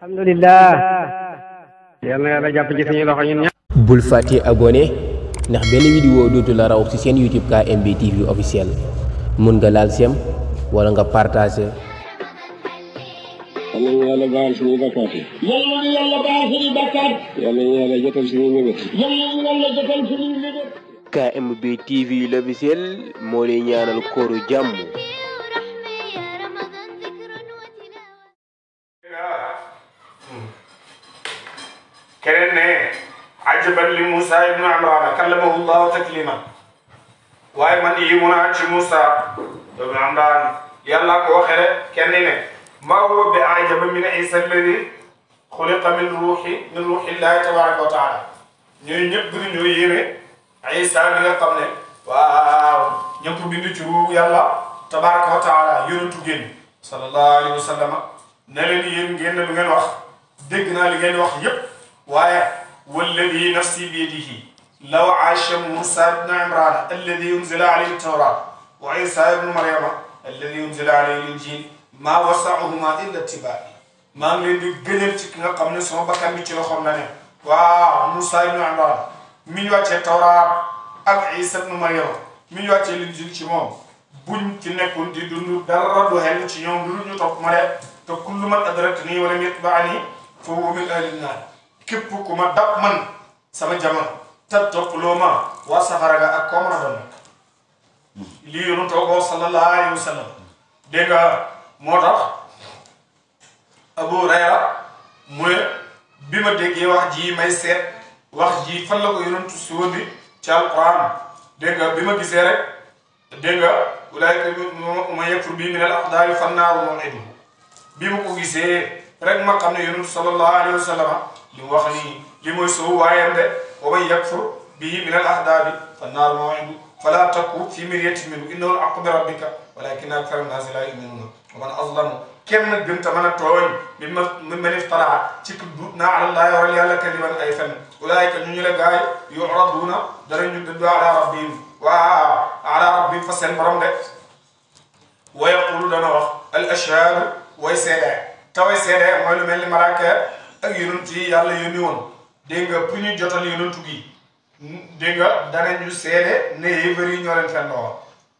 alhamdulillah yal na yàlla jàpp ci suñu loxo ñun ñëpp. bul fàtte abonné ndax benn vidéo dootu la raw ci seen YouTube KMB TV officiel mun nga laal sem wala nga partagé. yal nañu yàlla baal suñuy bakkaat yi. yal nañu yàlla baal suñuy bakkaat. yal nañu yàlla jotal suñuy mébét. yal nañu yàlla jotal suñuy mébét. KMB TV l'officiel moo lay ñaanal kooru jàmm. keneen ne ajaban li Moussa ibnu Imraan kallamahu llahu takliman waaye man yi mun a ci Moussa ibnu Imraan yàlla ko waxee rek kenn ne maa huwa bi ajaba min Isa alladi xuliqa min ruuxillahi tabaraka wa taala ñooy ñëpp gënu ñoo yéeme Isa bi nga xam ne waaw ñëpp bind ci ruuxu yàlla tabaraka wa taala yonentu génn sallallahu alayhi wa sallam ne leen yéen ngeen ne lu ngeen wax dégg naa li ngeen wax yépp waaye walladi nafsi biyadihi law aasha Muusaa ibnu Imraan alladi unzila alayhi tawraat wa Iisaa ibnu Maryama alladi unzila alayhi al-injiil maa wasaahuma illa ittibaa'i maa ngi leen di gënal ci ki nga xam ne sama bakkan bi ci loxoom la ne waaw Muusaa ibnu Imraan mi ñu wàccee tawraat ak Iisaa ibnu Maryama mi ñu wàccee al-injiil ci moom buñ ci nekkul di dund dara du xel ci ñoom lu ñu topp ma de te kullu man adrakanii wa lam yatba'anii fa huwa min ahli nnaar képp ku ma dab man sama jamono te toppaloo ma waa safara ga ak koo mën a doon nag lii yonu toogoo sallallahu alayhi wa sallam dégg nga moo tax Abu Hurayra mu ne bi ma déggee wax ji may seet wax ji fan la ko yonentu suwandi ci alquran dégg nga bi ma gisee rek dégg nga ulaa'ika man yakfur bi min al aqdaari fan naaru maw'iduhu bi ma ko gisee rek ma xam ne yonentu sallallahu alayhi wa sallam li mu wax nii li mooy soo waayam de wa man yakfur bihi min al ahdaabi fa naaru maw'iduhu fala taku fi miryatin minhu innahu al-haqqu min rabbika walakinna akthara an-naasi laa yu'minuun wa man azlamu kenn gën ta mën a tooñ mimman iftaraa ci duut naa ala llaahi waral yàlla kadiban ay fen ulaa'ika ñu la gaay yu'raduuna dara ñu dëddu ala rabbihim waa ala rabbihim fa seen borom de wa yaqulu dana wax al ashhaadu way seede te way seede mooy lu mel ni malaaka ak yonent yi yàlla yónni woon dégg nga pour ñu jotal yonentu gi dégg nga danañu seede ne yéefar yi ñoo leen fen loo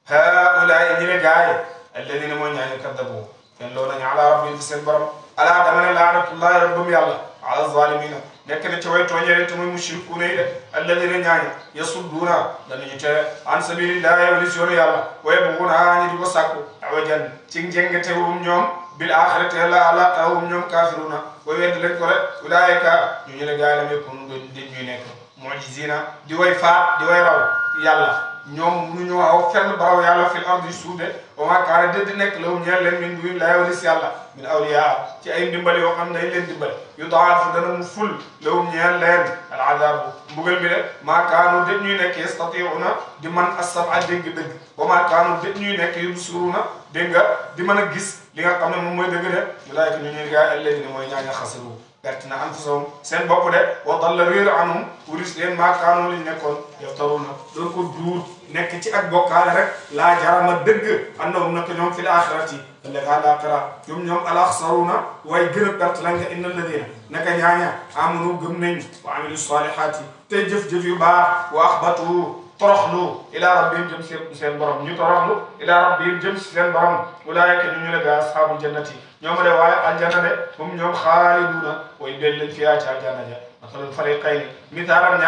haulaay ñi ne gaay alladina mooy ñaañu kaddabu fen loo nañu ala rabbihim fi seen borom ala dama ne laanatullahi rabbum yàlla ala zalimina nekk na ci way tooñee te muy mushrikuuna yi de alladina ñaañu yasudduuna danañu tere an sabilillahi walis yoonu yàlla wa yabghuuna ñi di ko sàkku awajan ci njengete wum ñoom bil axirati yàlla àllaaxira hum ñoom kaafiruuna way wedd lañ ko rek ulaayika ñu ne gaay lam yakunu di ñuy nekk mu'jiziina di way faat di way raw yàlla ñoom mënuñoo aw fenn baraw yàlla fil ardi suude wa maa kaana di nekk lahum ñeel leen min duuni laahi walis yàlla min awliyaa ci ay ndimbal yoo xam ne dañ leen dimbal yudaafu dana mu ful lahum ñeel leen al adaabu mbugal mi de maa kaanu det ñuy nekk yastatii'uuna di man as-sam'a dégg-dëgg wa maa kaanu det ñuy nekk yubsiruuna dégg nga di mën a gis li nga xam ne moom mooy dëgg de ulaa'ika ñu ñuy gaay alladina mooy ñaaña xasiru perte na anfusahum seen bopp de wa dalla réer anhum wuris leen maa kaanu lañ nekkoon yaftaruuna doon ko duut nekk ci ak bokkaale rek laa jarama dëgg annahum naka ñoom fil axirati ëllëg àllaaxira ñoom alaxsaruuna waaye gën a perte lañ nga inna alladina naka ñaaña amanu gëm nañ wa amilu salihaati te jëf-jëf yu baax wa axbatu toroxlu ila rabbihim jëm seen borom ñu toroxlu ila rabbihim jëm seen borom ulaayika ñu la gaa ashaabul jannati ñoom de waaye aljanna de hum ñoom xaaliduuna way del leen fiyaa ci aljanna ja masalul fariqayni misaalam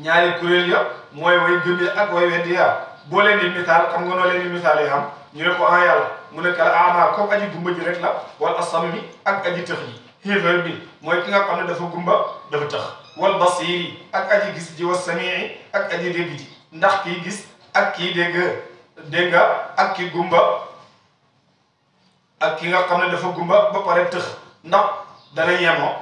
ñaari kuréel ya mooy way gëm ya ak way weddi ya boo leen di misaal xam nga noo leen di misaal yi xam ñu ne ko en yàlla mu ne kala ama comme aji gumba ji rek la wal asammi ak aji tëx yi xéefar bi mooy ki nga xam ne dafa gumba dafa tëx wal basiri ak aji gis ji wa samii ak aji dégg ji ndax kii gis ak kii dégg nga ak ki gumba ak ki nga xam ne dafa gumba ba pare tëx ndax dana yemoo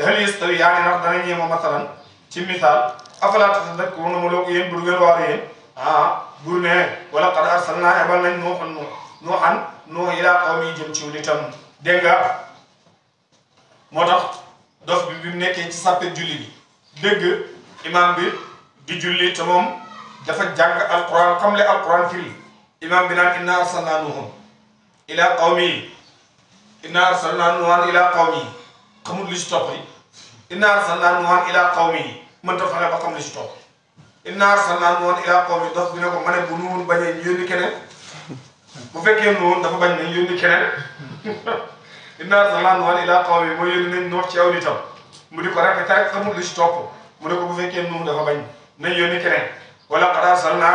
hal yastawi yaani ndax dana yemoo masalan ci misaal afala tatadakkaruuna ma loo ko yéen bur ngeen waaru yéen bur ne wala qad arsalnaa ebal nañ nuuhan ilaa qawmi jëm ci nitam dégg nga moo tax dof bi mu nekkee ci sàppe julli bi dégg imam bi di julli te moom dafa jàng alquran xam le alquran firi imam bi naan inna arsalnaa nuuhan ilaa qawmi inna arsalna nuuhan ila qawmihi xamul li ci topp yi inna arsalna nuuhan ila qawmihi mënta fexe ba xam li ci topp inna arsalna nuuhan ila qawmihi dof bi ne ko ma ne bu nuun bañee ñu yónni keneen bu fekkee nuun dafa bañ nañ yónni keneen inna arsalna nuuhan ila qawmihi mooy yónni nañ Nuux ci aw nitam mu di ko répété rek xamul li ci topp mu ne ko bu fekkee nuun dafa bañ nañ yónni keneen wala qad arsalna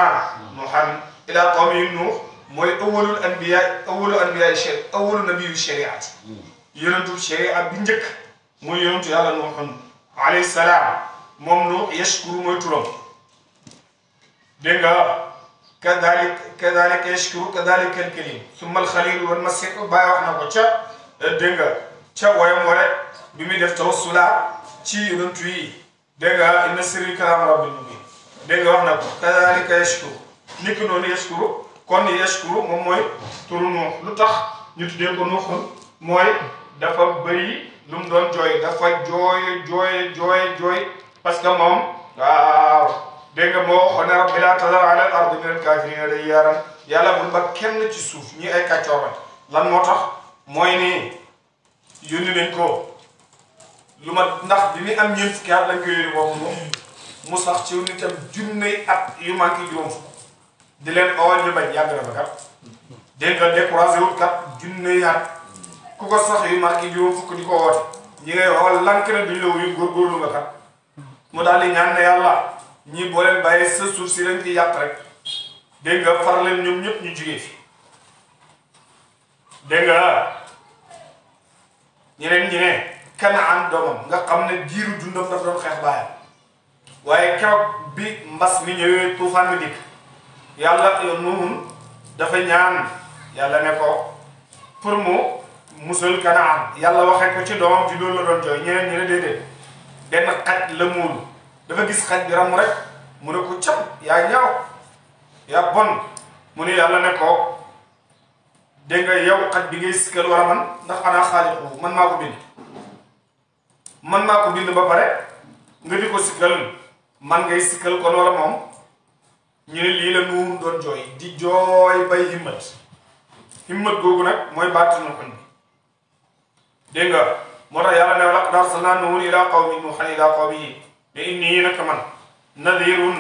nuuhan ila qawmihi Nuux mooy awwalul anbiya awwalu nabiyyu shariati yonentu sharia bi njëkk mooy yonentu yàlla Nuuhun alayhi salaam moom Nuux yashkuru mooy turam dégg nga kadhalika yashkuru kadhalika al-kalim summa al-khalil wal masih bàyyi wax na ko ca dégg nga ca woyam wala bi muy def tawassula ci yonentu yi dégg nga inna sirri kalaam rabbil mubin dégg nga wax na ko kadhalika yashkuru niki noonu yashkuru kon yashkuru moom mooy turu Nuux lu tax ñu tuddee ko Nuuxun mooy dafa bëri lu mu doon jooy dafa jooy parce que moom waaw dégg nga moo waxoon ne rabbi laa tazar ala al ardi min al kaafiriina dayyaaran yàlla bul ba kenn ci suuf ñi ay kàccoor lan moo tax mooy ni yónni nañ ko lu ma ndax bi muy am ñeent fukki at lañ ko yónni boobu mu sax ci nitam junney at yu manqué juróom fukk di leen oo ñu bañ yàgg na ba kat dégg nga découragé wut kat junne at ku ko sax yu marqué juróom fukk di ko woote ñi ngay xool lank na duñ la wuyu góorgóorlu nga kat mu daal di ñaan ne yàlla ñii boo leen bàyyee sa suuf si lañ fi yàq rek dégg nga far leen ñoom ñëpp ñu jugee fi dégg nga ñeneen ñi ne Kanaan doomam nga xam ne diiru dundam dafa doon xeex baayam waaye keroog bi mbas mi ñëwee tuufaan mi dikk yàlla Nuuhun dafa ñaan yàlla ne ko pour mu musal Kanaan yàlla waxee ko ci doomam ci loolu la doon jooy ñeneen ñi ne déedéet benn xaj la muulu dafa gis xaj bi ramu rek mu ne ko cam yaa ñaaw yaa bon mu ne yàlla ne ko dégg nga yow xaj bi ngay sikkal war a man ndax ana xaaliqu man maa ko bind ba pare nga di ko sikkal man ngay sikkal kon wala moom ñu ne lii la Nuuhun doon jooy di jooy bay himmat googu nag mooy baatinu xon bi dégg nga moo tax yàlla ne wa laqad arsalnaa Nuuhan ilaa qawmihi Nuuhan ilaa qawmihi ne innii naka man nadirun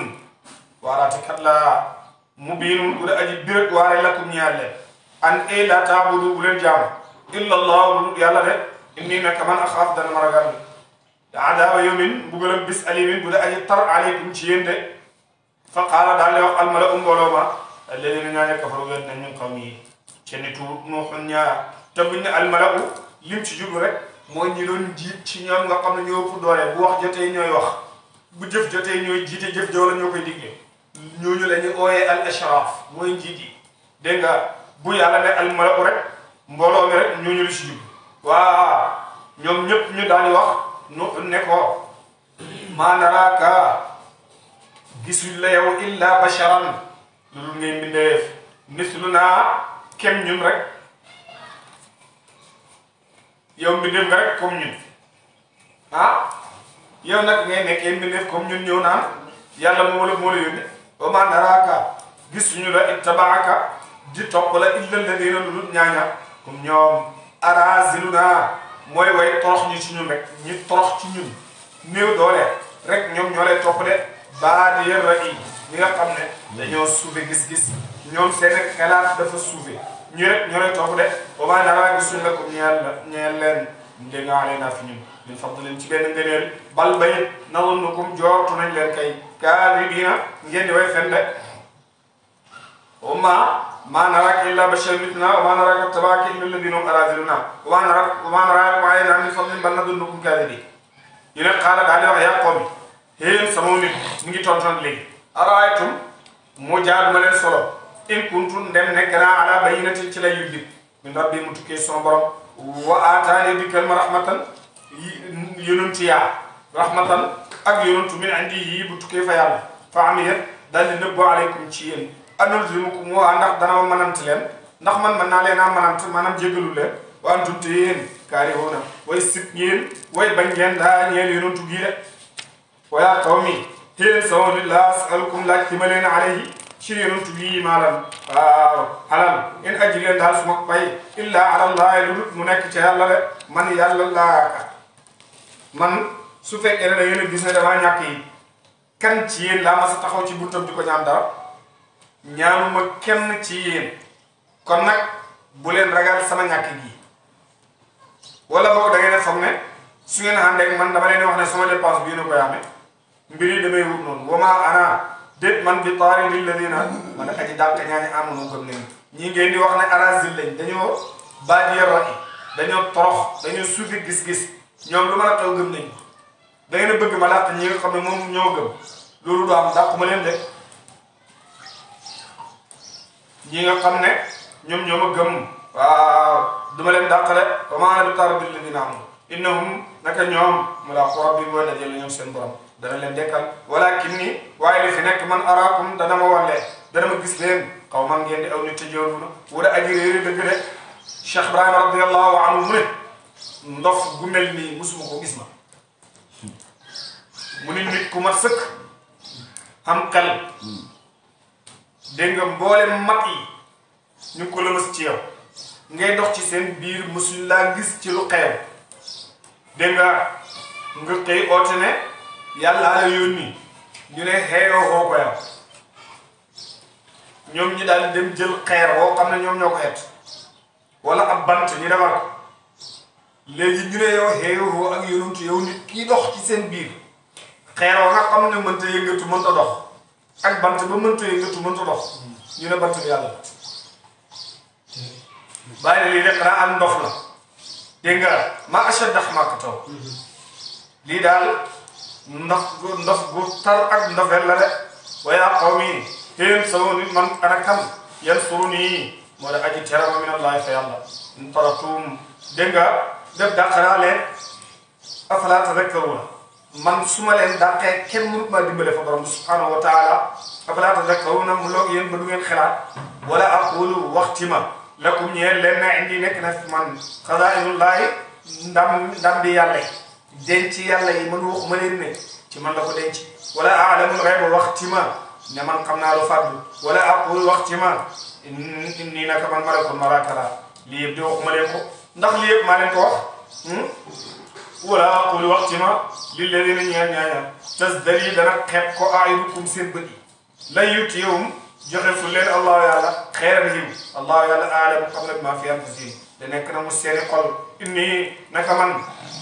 waaraatekat laa mubiinun bu da aji birat waare lakum ñaar leen an e laa taabudu bu leen jaamu illa allah yàlla de innii naka man axaaf dana ma ragal adaaba yawmin mbugalam bis alimin bu da aji tar aleykum ci yéen de fa qaala daal di wax almala mbooloo ma alladina ñaa kafaru wet nañ min qawmihi ci nitu Nuuhun ñaar te buñ ne almala lim ci jublu rek mooy ñi doon jiit ci ñoom nga xam ne ñoo ëpp doole bu wax jotee ñooy wax bu jëf jotee ñooy jiite jëf joola ñoo koy digle ñooñu la ñu ooyee al ashraaf mooy njiit yi dégg nga bu yàlla ne almala rek mbooloo mi rek ñooñu lu ci jublu waa ñoom ñëpp ñu daal di wax Nuuhun ne ko maa naraaka gisuñ la yow illa basharan lu dul ngay mbindeef mislunaa kem ñun rek yow mbindeef nga rek comme ñun ah yow nag ngay nekkee mbindeef comme ñun ñëw naan yàlla moo la yónne wa maa naraaka gisuñu la ittabaaka di topp la illa alladina lu dul ñaaña comme ñoom arazilunaa mooy way torox ñu ci ñun rek ñu torox ci ñun néew doole rek ñoom ñoo lay topp de baadi yër yi ñi nga xam ne dañoo suufe gis-gis ñoom seen xalaat dafa suufe ñu rek ñoo lay topp de ba maa dara gisuñ la ko ñeel leen ndé nga alee naa fi ñun min fadlin ci benn ngëneel bal bayit nazunnukum joortu nañ leen kay kaadibiina ngeen di way fen de ma naraaka illa basharan mithluna wa ma naraaka ittabaaka illa alladina hum araziluna wa ma naraaka alayna min fadlin bal nazunnukum kaadibiin ñu ne xaala daal di wax yaa qawmi yéen sama nit mu ngi tontoon léegi araaytum mu jaar ma leen solo in kuntum ndem nekk naa ala bayyinatin ci lay yu dib min rabbi mu tukkee sama borom wa aataani dikkal ma rahmatan yonantu yaa rahmatan ak yonantu min indi yii bu tukkee fa yàlla fa amiyat daal di nëbbu aleykum ci yéen anulzimukum waa ndax dana ma mënant leen ndax man mën naa leen a mënant maanaam jégalu leen wa antum te yéen kaarihuuna way sib ngeen way bañ ngeen daa ñeel yonantu gii de wa yaa qawmi yéen sama nit laa asalukum laaj ci ma leen alayhi ci yonent bii maalan waaw alal in ajriya daal su ma pay illa ala allah lu mu nekk ci yàlla de man yàlla laa man su fekkee ne da ngeen a gis ne damaa ñàkk yi kan ci yéen laa ma sa taxaw ci buntam di ko ñaan dara ñaanuma kenn ci yéen kon nag bu leen ragal sama ñàkk gi wala boog da ngeen a foog ne su ngeen àndeeg man dama leen wax ne sama dépense bi yéen a koy amee mbir yi damay wut noonu wama ana déet man bi taari lilladina man aji dàq ñaani amanu gëm leen ñii ngeen di wax ne arazil lañ dañoo baadiya ra'i dañoo torox dañoo suufi gis-gis ñoom lu mën a taw gëm nañ da ngeen a bëgg ma laata ñi nga xam ne moom ñoo gëm loolu du am dàqu ma leen de ñi nga xam ne ñoom ñoo ma gëm waaw duma leen dàq de wama ana bi taari lilladina amanu innahum naka ñoom mulaqu rabbihim wa dajale ñoom seen borom dana leen dekkal walakin ni waaye li fi nekk man araakum dana ma wan leen dana ma gis leen xaw man ngeen di aw nit te jooruna wala aji réeri dëgg de Cheikh Ibrahima radiallahu anhu mu ne ndof gu mel nii musuma ko gis ma mu ne nit ku mat sëkk am xel dégg nga mboolem mat yi ñu ngi ko lëmas ci yow ngay dox ci seen biir musul laa gis ci lu xew dégg nga xëy oote ne yàlla la yónni ñu ne xeeyoo xoo ko yow ñoom ñi daal dem jël xeer woo xam ne ñoom ñoo ko xeet wala ab bant ñu defar ko léegi ñu ne yow xeeyoo xoo ak yonantu yow nit kii dox ci seen biir xeer woo nga xam ne mënta yëngatu mënta dox ak bant ba mënta yëngatu mënta dox ñu ne bant bi yàlla bàyyi lii rek xanaa am ndox la dégg nga ma ashadda xamaaqatahu lii daal ndof gu tar ak ndofel la de wa yaa qawmi yéen sama nit man ana kan yansuruni moo da aji terama min allahi fa yàlla in taratum dégg nga def dàqaraa leen afala tadakkaruna man su ma leen dàqee kenn mënut maa dimbale fa borom bi subhanahu wa taala afala tadakkaruna mu loog yéen ba du ngeen xalaat wala aqulu waxtima lakum ñeel leen na indi nekk na fi man xazainullahi ndam bi yàlla yi denc yàlla yi man waxuma leen ne ci man la ko denc wala aalamul ghayba waxtima ne man xam naa lu fàddu wala aqul waxtima inni naka man malakul malaaka laa lii yëpp di waxuma leen ko ndax lii yëpp maa leen ko wax wala aqul waxtima lilladina ñaaña tasdari dana xeeb ko ayunukum seen bët yi lay yutiyum joxe fu leen allahu yàlla xeeran yiw allahu yàlla aalamu xam na bi maa fi anfusihim da nekk na mu seeni xol inni naka man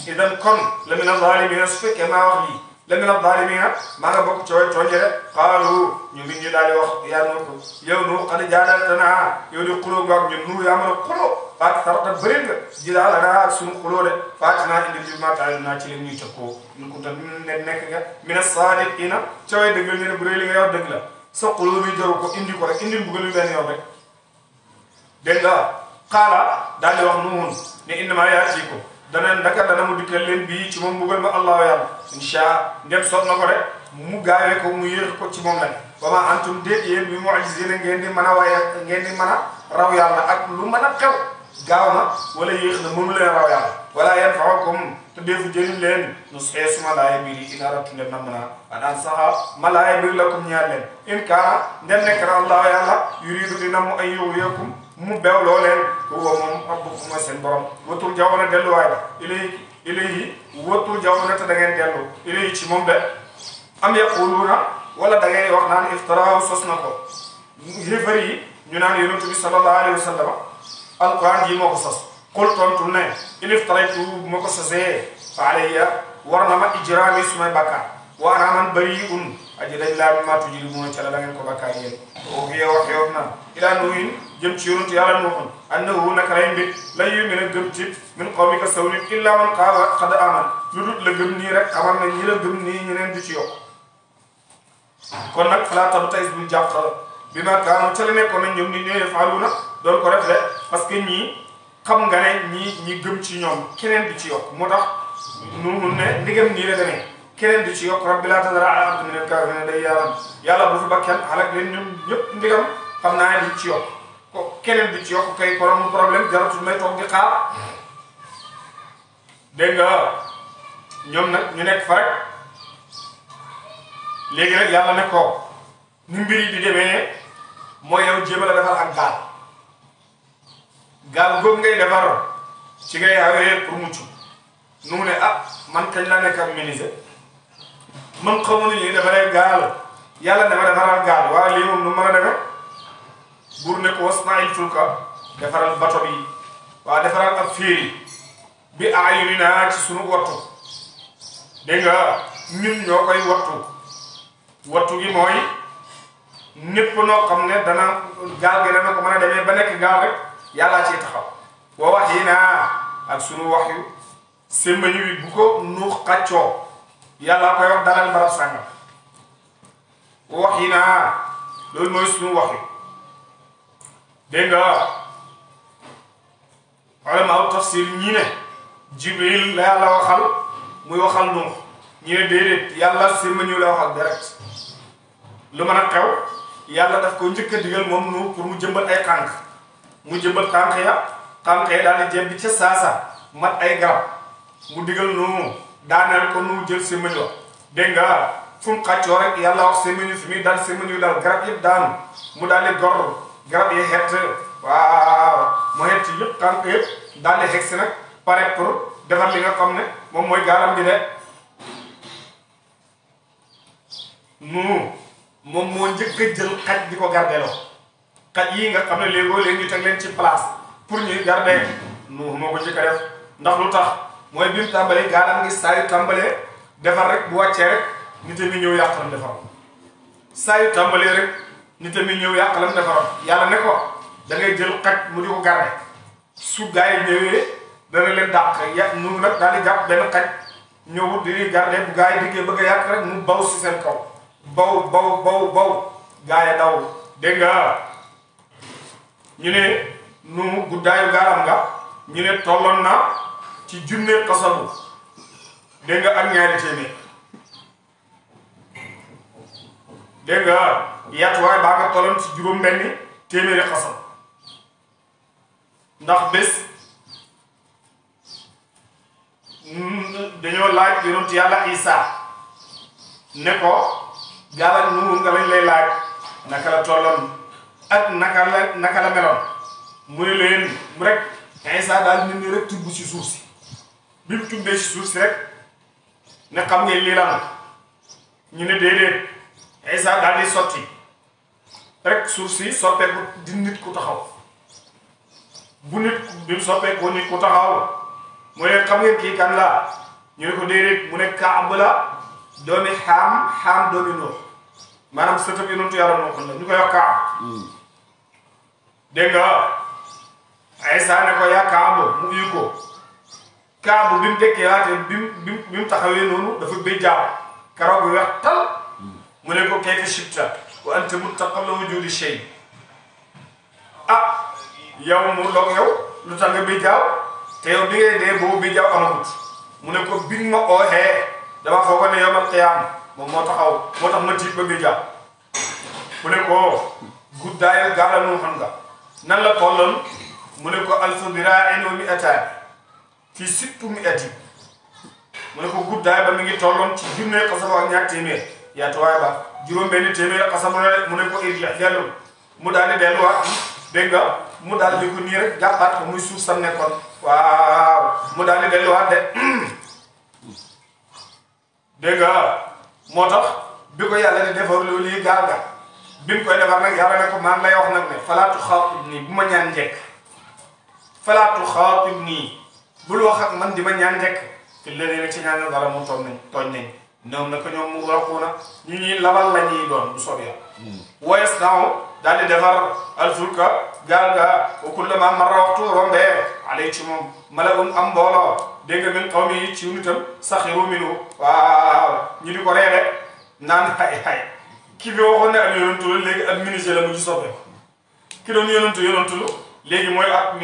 idan kon la min az-zalimina su fekkee maa wax lii la min az-zalimina maa nga bokk cooy tooje rek qaalu ñu ngi ñu daal di wax yaa noo ko yow nu qad jaadaltanaa yow di xuloo nga ak ñun nu yaa mën a xuloo faati tarata bëri nga jidaalanaa ak suñu xuloo de faatinaa indi bi ma taal naa ci leen ñuy tëkkoo ñu ko tam nekk nga min as-saadiqiina cooy dëggal ñu ne bu dee li nga wax dëgg la sa xuloo bi jaru ko indi ko rek indil buggal bi benn yoon rek dégg nga xaala daal di wax nuhun ne innamaa yaatiikum dana mu dikkal leen bii ci moom mbugal ma allahu yàlla insha ndem soot na ko rek mu gaawee ko mu yéex ko ci moom la wa ma antum déet yéen bi mu'jizina ngeen di mën a waaye ngeen di mën a raw yàlla ak lu mën a xew gaaw na wala yéex na mënu leen raw yàlla wala yanfa'ukum te deefu jëriñ leen nu xee suma laaya biir yi in aradtu ndem na mën a anaan saxa ma laaya biir lakum ñaar leen in kaana ndem nekk na allahu yàlla yuridu dina mu ay yughwiyakum mu beew loo leen huwa moom rabbukum mooy seen borom watul jaww na delluwaay ba ilayhi watul jaww na te da ngeen dellu ilayhi ci moom de am yaquluuna wala da ngeen wax naan iftaraahu sos na ko xéefar yi ñu naan yonent bi sallallahu alayhi wa sallam alquran ji moo ko sos qul tontul ne in iftaraytu bu ma ko sosee fa alayya war na ma ijraami sumay bakkaar wa ana man bari'un aji dañ laa mi maa tujrimuuna ca la da ngeen ko bakkaar yéen oo fi wax yow na ilaa nuhin jëm ci yonent yàlla nuuxun annahu naka lay mbit lay yu'mina gëm ci min qawmika saw nit illa man qaala qad aman lu dut la gëm nii rek xamal na ñi la gëm nii ñeneen du ci yokk kon nag falaa tabta'is bul jàpp bi ma kaanu ca la nekkoon nañ ñoom ni ñooy faaluuna doon ko def de parce que ñii xam nga ne ñi gëm ci ñoom keneen du ci yokk moo tax nuuxun ne ndigam nii la demee keneen du ci yokk rabbi laa tadar ala abdin minal kaafiriina day yàlla bu fi ba kenn xalak leen ñoom ñëpp ndigam xam naa ne du ci yokk ko keneen du ci yokk kay ko amul problème jaratul may toog di xaar dégg nga ñoom nag ñu nekk fa rek léegi nag yàlla ne ko ni mbir yi di demee mooy yow jéem a la defar ak gaal googu ngay defar ci ngay awee pour mucc nu mu ne man kañ laa nekk ak menuisier man xamuñu ñuy defaree gaal yàlla dama defaral gaal waaye lii moom nu mën a demee buur ne ko wasna'il fulka defaral bato bi waa defaral ab féeri bi a'yuninaa ci sunu wattu dégg nga ñun ñoo koy wattu gi mooy népp noo xam ne dana gaal gi dana ko mën a demee ba nekk gaal rek yàllaa ciy taxaw wa wahyinaa ak sunu wahyu sémbañu wi bu ko nuux xàccoo yàllaa koy wax dalal barab sàngam wa wahyinaa loolu mooy sunu wahyu dégg nga ulama tafsir ñi ne Jibril la yàlla waxal muy waxal nuux ñi ne déedéet yàlla sémbañu la waxal direct lu mën a xew yàlla daf ko njëkk a digal moom nu pour mu jëmbat ay tànk mu jëmbat tànk ya daal di jebbi ca saasa mat ay garab mu digal nu daaneel ko nu jël sémbañ wa dégg nga fu mu xàccoo rek yàlla wax sémbañu fi muy daal sémbañu daal garab yëpp daanu mu daal di gor garab yi xett waaw mu xett yëpp tànk yëpp daal di xeg si nag pare pour defar li nga xam ne moom mooy gaalam bi de moom moo njëkk a jël xaj di ko gardeloo xaj yii nga xam ne léegoo-léegi ñu teg leen ci place pour ñuy garder moo ko njëkk a def ndax lu tax mooy bi mu tàmbalee gaalam ngi saa yu tàmbalee defar rek bu wàccee rek nit mi ñëw yàqalam defaroon saa yu tàmbalee rek nit mi ñëw yàqalam defaroon yàlla ne ko da ngay jël xaj mu di ko garder su gaa yi ñëwee dana leen dàq nu nag daal di jàpp benn xaj ñëw di garder bu gaa yi dikkee bëgg a yàq rek mu baw si seen kaw baw gaa yi daw dégg nga ñu ne nu guddaayu gaaram nga ñu ne tolloon na ci junne xasabu dégg nga ak ñaari téeméer dégg nga yatuwaay baa nga tolloon ci juróom benni téeméeri xasab ndax bés dañoo laaj yonent yàlla Isa ne ko gaal ak nuur nga lañ lay laaj naka la tolloon ak naka la meloon mu ne leen mu rek Isa daal nit ñi rek tubb ci suuf si bi mu tubbee ci suuf si rek ne xam ngeen lii la ñu ne déedéet Isa daal di sotti rek suuf si soppeeku di nit ku taxaw bu nit bi mu soppeekoo nit ku taxaw mu ne xam ngeen kii kan la ñu ne ko déedéet mu ne Kaab la doomi xaam doomi Nuux maanaam sëtëb yonentu yàlla Nuux la ñu koy wax Kaab dégg nga Isa ne ko yaa Kaab mu uyu ko Kaab bi mu dekkee waate bi mu taxawee noonu dafa béy jaaw karaw bi weex tal mu ne ko kayfa shibta wa anta muttaqin wujudi shay yow mu loog yow lu tax nga béy jaaw te yow bi ngay dee boobu béy jaaw amagut mu ne ko biñ ma ooxee dama foog ne yawmal qiyaama moom moo tax ma tiit ba béy jaaw mu ne ko guddaayu gaala nu xam nga nan la tolloon mu ne ko alfu diraa'in wa mi'ataani fi sittu mi'ati mu ne ko guddaay ba mi ngi tolloon ci junne xasaba ak ñaar téeméer yaatuwaay ba juróom benn téeméer xasaba mu ne ko irji dellu mu daal di delluwaat dégg nga mu daal di ko nii rek jàppaat ko muy suuf sam nekkoon waaw mu daal di delluwaat de dégg nga moo tax bi ko yàlla di defar loolu yi gaal ga bi mu koy defar nag yàlla ne ko maa ngi lay wax nag ne falaatu xaatib nii bu ma ñaan njekk falaatu xaatib nii bul wax ak man di ma ñaan njekk te léeg-léeg ci ñaan dara mu tooñ nañ ñoom nag ñoom mu raquuna ñu ñuy labal la ñuy doon bu soobee yàlla. woyes naaw daal di defar alfulka gaal ga wa kullama marra waxtu rombee alay ci moom malaun am mbooloo dégg nga min qawmi yi ci nitam saxiru minu waaw ñu di ko reere naan hay ki bi waxoon ne ak yonantu la léegi ak ministre la mu ci soppee ki doon yonantu léegi mooy ak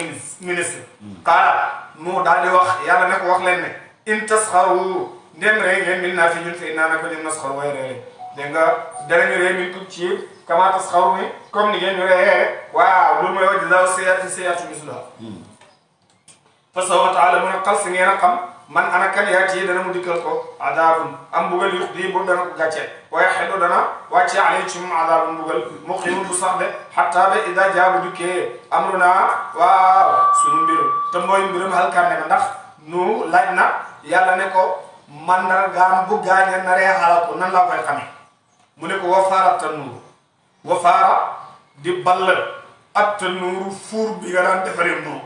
ministre xaala mu daal di wax yàlla ne ko wax leen ne in tasxaru ndem ree ngeen min naa fi ñun fi naa na ko nim nasxaru way ree dégg nga danañu ree min ko ci kama tasxaru ni comme ni ngeen ñu ree waaw loolu mooy wa jazaa sayyi'atin sayyi'atun misluha fa sawfa ta'lamuuna xal si ngeen a xam man ana kan yaati dana mu dikkal ko adabun am mbugal yux di boobu dana ko gàcce waaye xeddu dana wàcce alay ci moom adabun mbugal muqimun bu sax de xatta ba ida jaabu dikkee amruna waaw sunu mbir te mooy mbirum halkarne ma ndax nu laaj na yàlla ne ko mandargaam bu gaañe naree xala ko nan laa koy xamee mu ne ko wafaara tannuur wafaara di ball ak tannuur fuur bi nga daan defaree mburu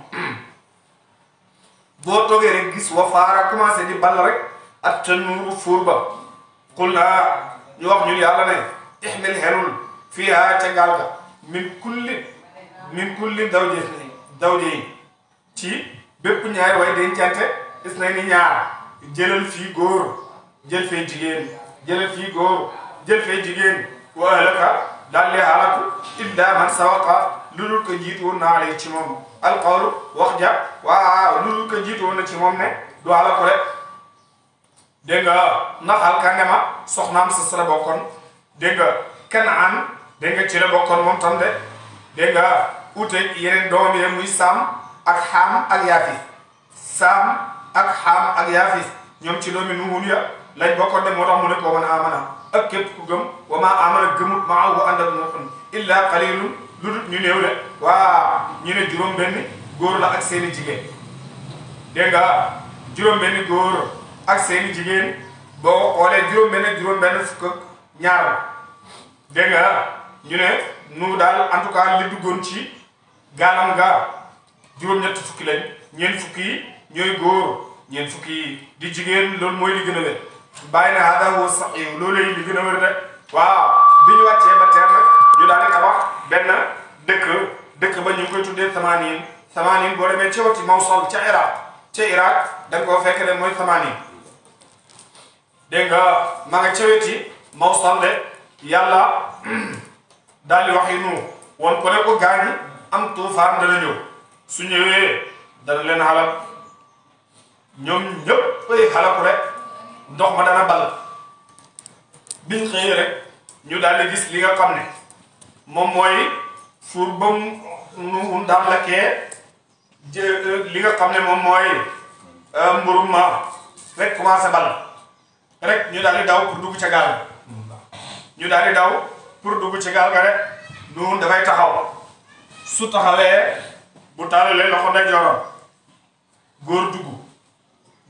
boo toogee rek gis wafaara commencé di ball rek ak tannuur fuur ba xul naa ñu wax ñun yàlla ne ixmil xelul fiiha ca gaal ga min kulli dawje yi ci bépp ñaari way dencante gis nañ ni ñaar jëlal fii góor jël fee jigéen jëlal fii góor jël fee jigéen wa ahlaka daal lee halaku illa man sawaqa lu dul ko jiitu woon naa lay ci moom alqawlu wax ja waaw lu dul ko jiitu woon na ci moom ne du halaku rek dégg nga ndax alkande ma soxnaam sa la bokkoon dégg nga Kanaan dégg nga ci la bokkoon moom tam de dégg nga ute yeneen doom yi muy Saam ak Xaam ak Yaafis Saam ak Xaam ak Yaafis ñoom ci doomi Nuhun ya lañ bokkoon de moo tax mu ne ko man amana ak képp ku gëm wa maa amana gëmut maahu ànd ak Nuhun illa qalilun lu dul ñu néew de waa ñu ne juróom benn góor la ak seeni jigéen dégg nga juróom benn góor ak seeni jigéen boo xoolee juróom benn fukk ak ñaar dégg nga ñu ne nu daal en tout cas li duggoon ci gaalam ga juróom-ñett fukki lañ ñeent fukki yi ñooy góor ñeent fukki yi di jigéen loolu mooy li gën a wér bàyyi na hada huwa sahih loolu lay li gën a wér de waaw bi ñu wàccee ba teer nag ñu daal di tabax benn dëkk ba ñu ngi koy tuddee Samanin boo demee ca wati Mawsil ca Iraq da nga koo fekk de mooy Samanin dégg nga ma nga ca weti Mawsil de yàlla daal di wax yi nu woon ko ne ko gaañi am tuufaan dana ñëw su ñëwee dana leen xalal ñoom ñëpp ay xalaku rek ndox ma dana bal biñ xëyee rek ñu daal di gis li nga xam ne moom mooy fuur ba mu daan lakkee li nga xam ne moom mooy mburum ma rek commencé bal rek ñu daal di daw pour dugg ca gaal ñu daal di daw pour dugg ci gaal ga rek noonu dafay taxaw su taxawee bu taalalee loxo ndeyjooram góor dugg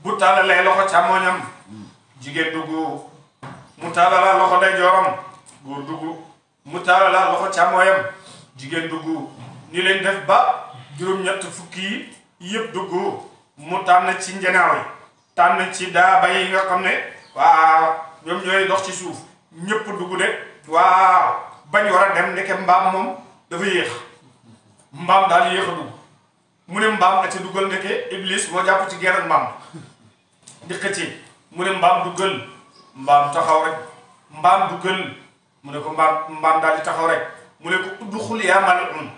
bu taalalee loxo càmmoñam jigéen dugg mu taalala loxo ndeyjooram góor dugg mu taalala loxo càmmoñam jigéen dugg ni leen def ba juróom-ñett fukki yëpp dugg mu tànn ci njanaaw yi tànn ci daaba yi nga xam ne waaw ñoom ñooy dox ci suuf ñëpp dugg de waaw bañ war a dem ndeke mbaam moom dafa yéex mbaam daal yéex a dugg mu ne mbaam a ca duggal ndeke Iblis moo jàpp ci genn mbaam di xëcc mu ne mbaam duggal mbaam taxaw rek mbaam duggal mu ne ko mbaam daal di taxaw rek mu ne ko udxul yaa mal'un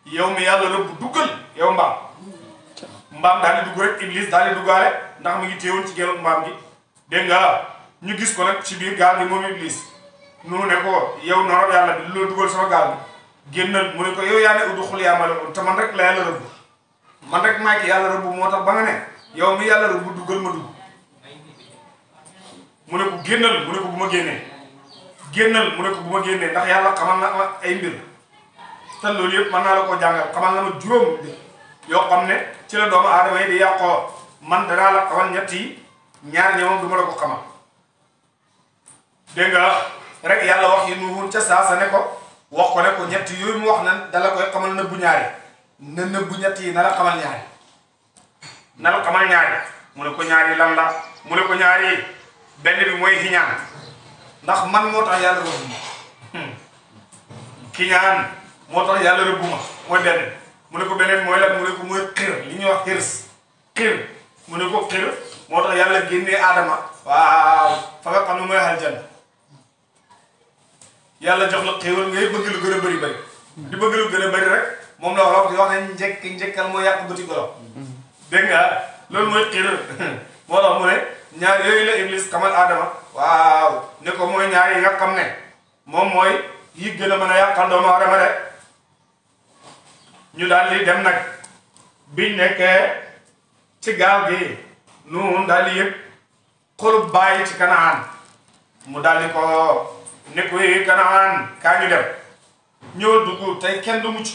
yow mi yàlla rëbb duggal yow mbaam daal di dugg rek Iblis daal di duggaale ndax mu ngi téewoon ci genn mbaam gi dégg nga ñu gis ko nag ci biir gaal gi moom Iblis nu ne ko yow noonu yàlla bi lu la dugal sama gaal gi génnal mu ne ko yow yaa ne udxul yaa mal'un te man rek la yàlla rëbb man rek maa ngi yàlla rëbb moo tax ba nga ne yow mi yàlla rëbb duggal ma dugg mu ne ko génnal mu ne ko bu ma génnee génnal mu ne ko bu ma génnee ndax yàlla xamal na ma ay mbir te loolu yëpp mën naa la ko jàngal xamal na ma juróom yoo xam ne ci la doomu aadama yi di yàqoo man danaa la xamal ñett yi ñaar ñi moom du ma la ko xamal dégg nga rek yàlla wax yi nu ca saasa ne ko wax ko ne ko ñett yooyu mu wax na dala koy xamal nëbbu ñaari na nëbbu ñett yi na la xamal ñaari na la xamal ñaari mu ne ko ñaari lan la mu ne ko ñaari benn bi mooy xiñaan ndax man moo tax yàlla rëbb ma kiñaan moo tax yàlla rëbb ma mooy benn mu ne ko beneen mooy lan mu ne ko mooy xir li ñuy wax xir mu ne ko xir moo tax yàlla génnee aadama waaw fa nga xam ne mooy aljanna yàlla jox la xéewal ngay bëgg lu gën a bëri di bëgg lu gën a bëri rek moom la wolof di wax ne njëkkal moo yàq bëti golo dégg nga loolu mooy xir moo tax mu ne ñaar yooyu la Iblis xamal aadama waaw ne ko mooy ñaar yi nga xam ne moom mooy yi gën a mën a yàqal doomu aadama de ñu daal di dem nag biñ nekkee ci gaal gi Nuhun daal di yëg xolub bàyyi ci Kanaan mu daal di ko ne ko Kanaan kaa ñu dem ñëwal dugg tey kenn du mucc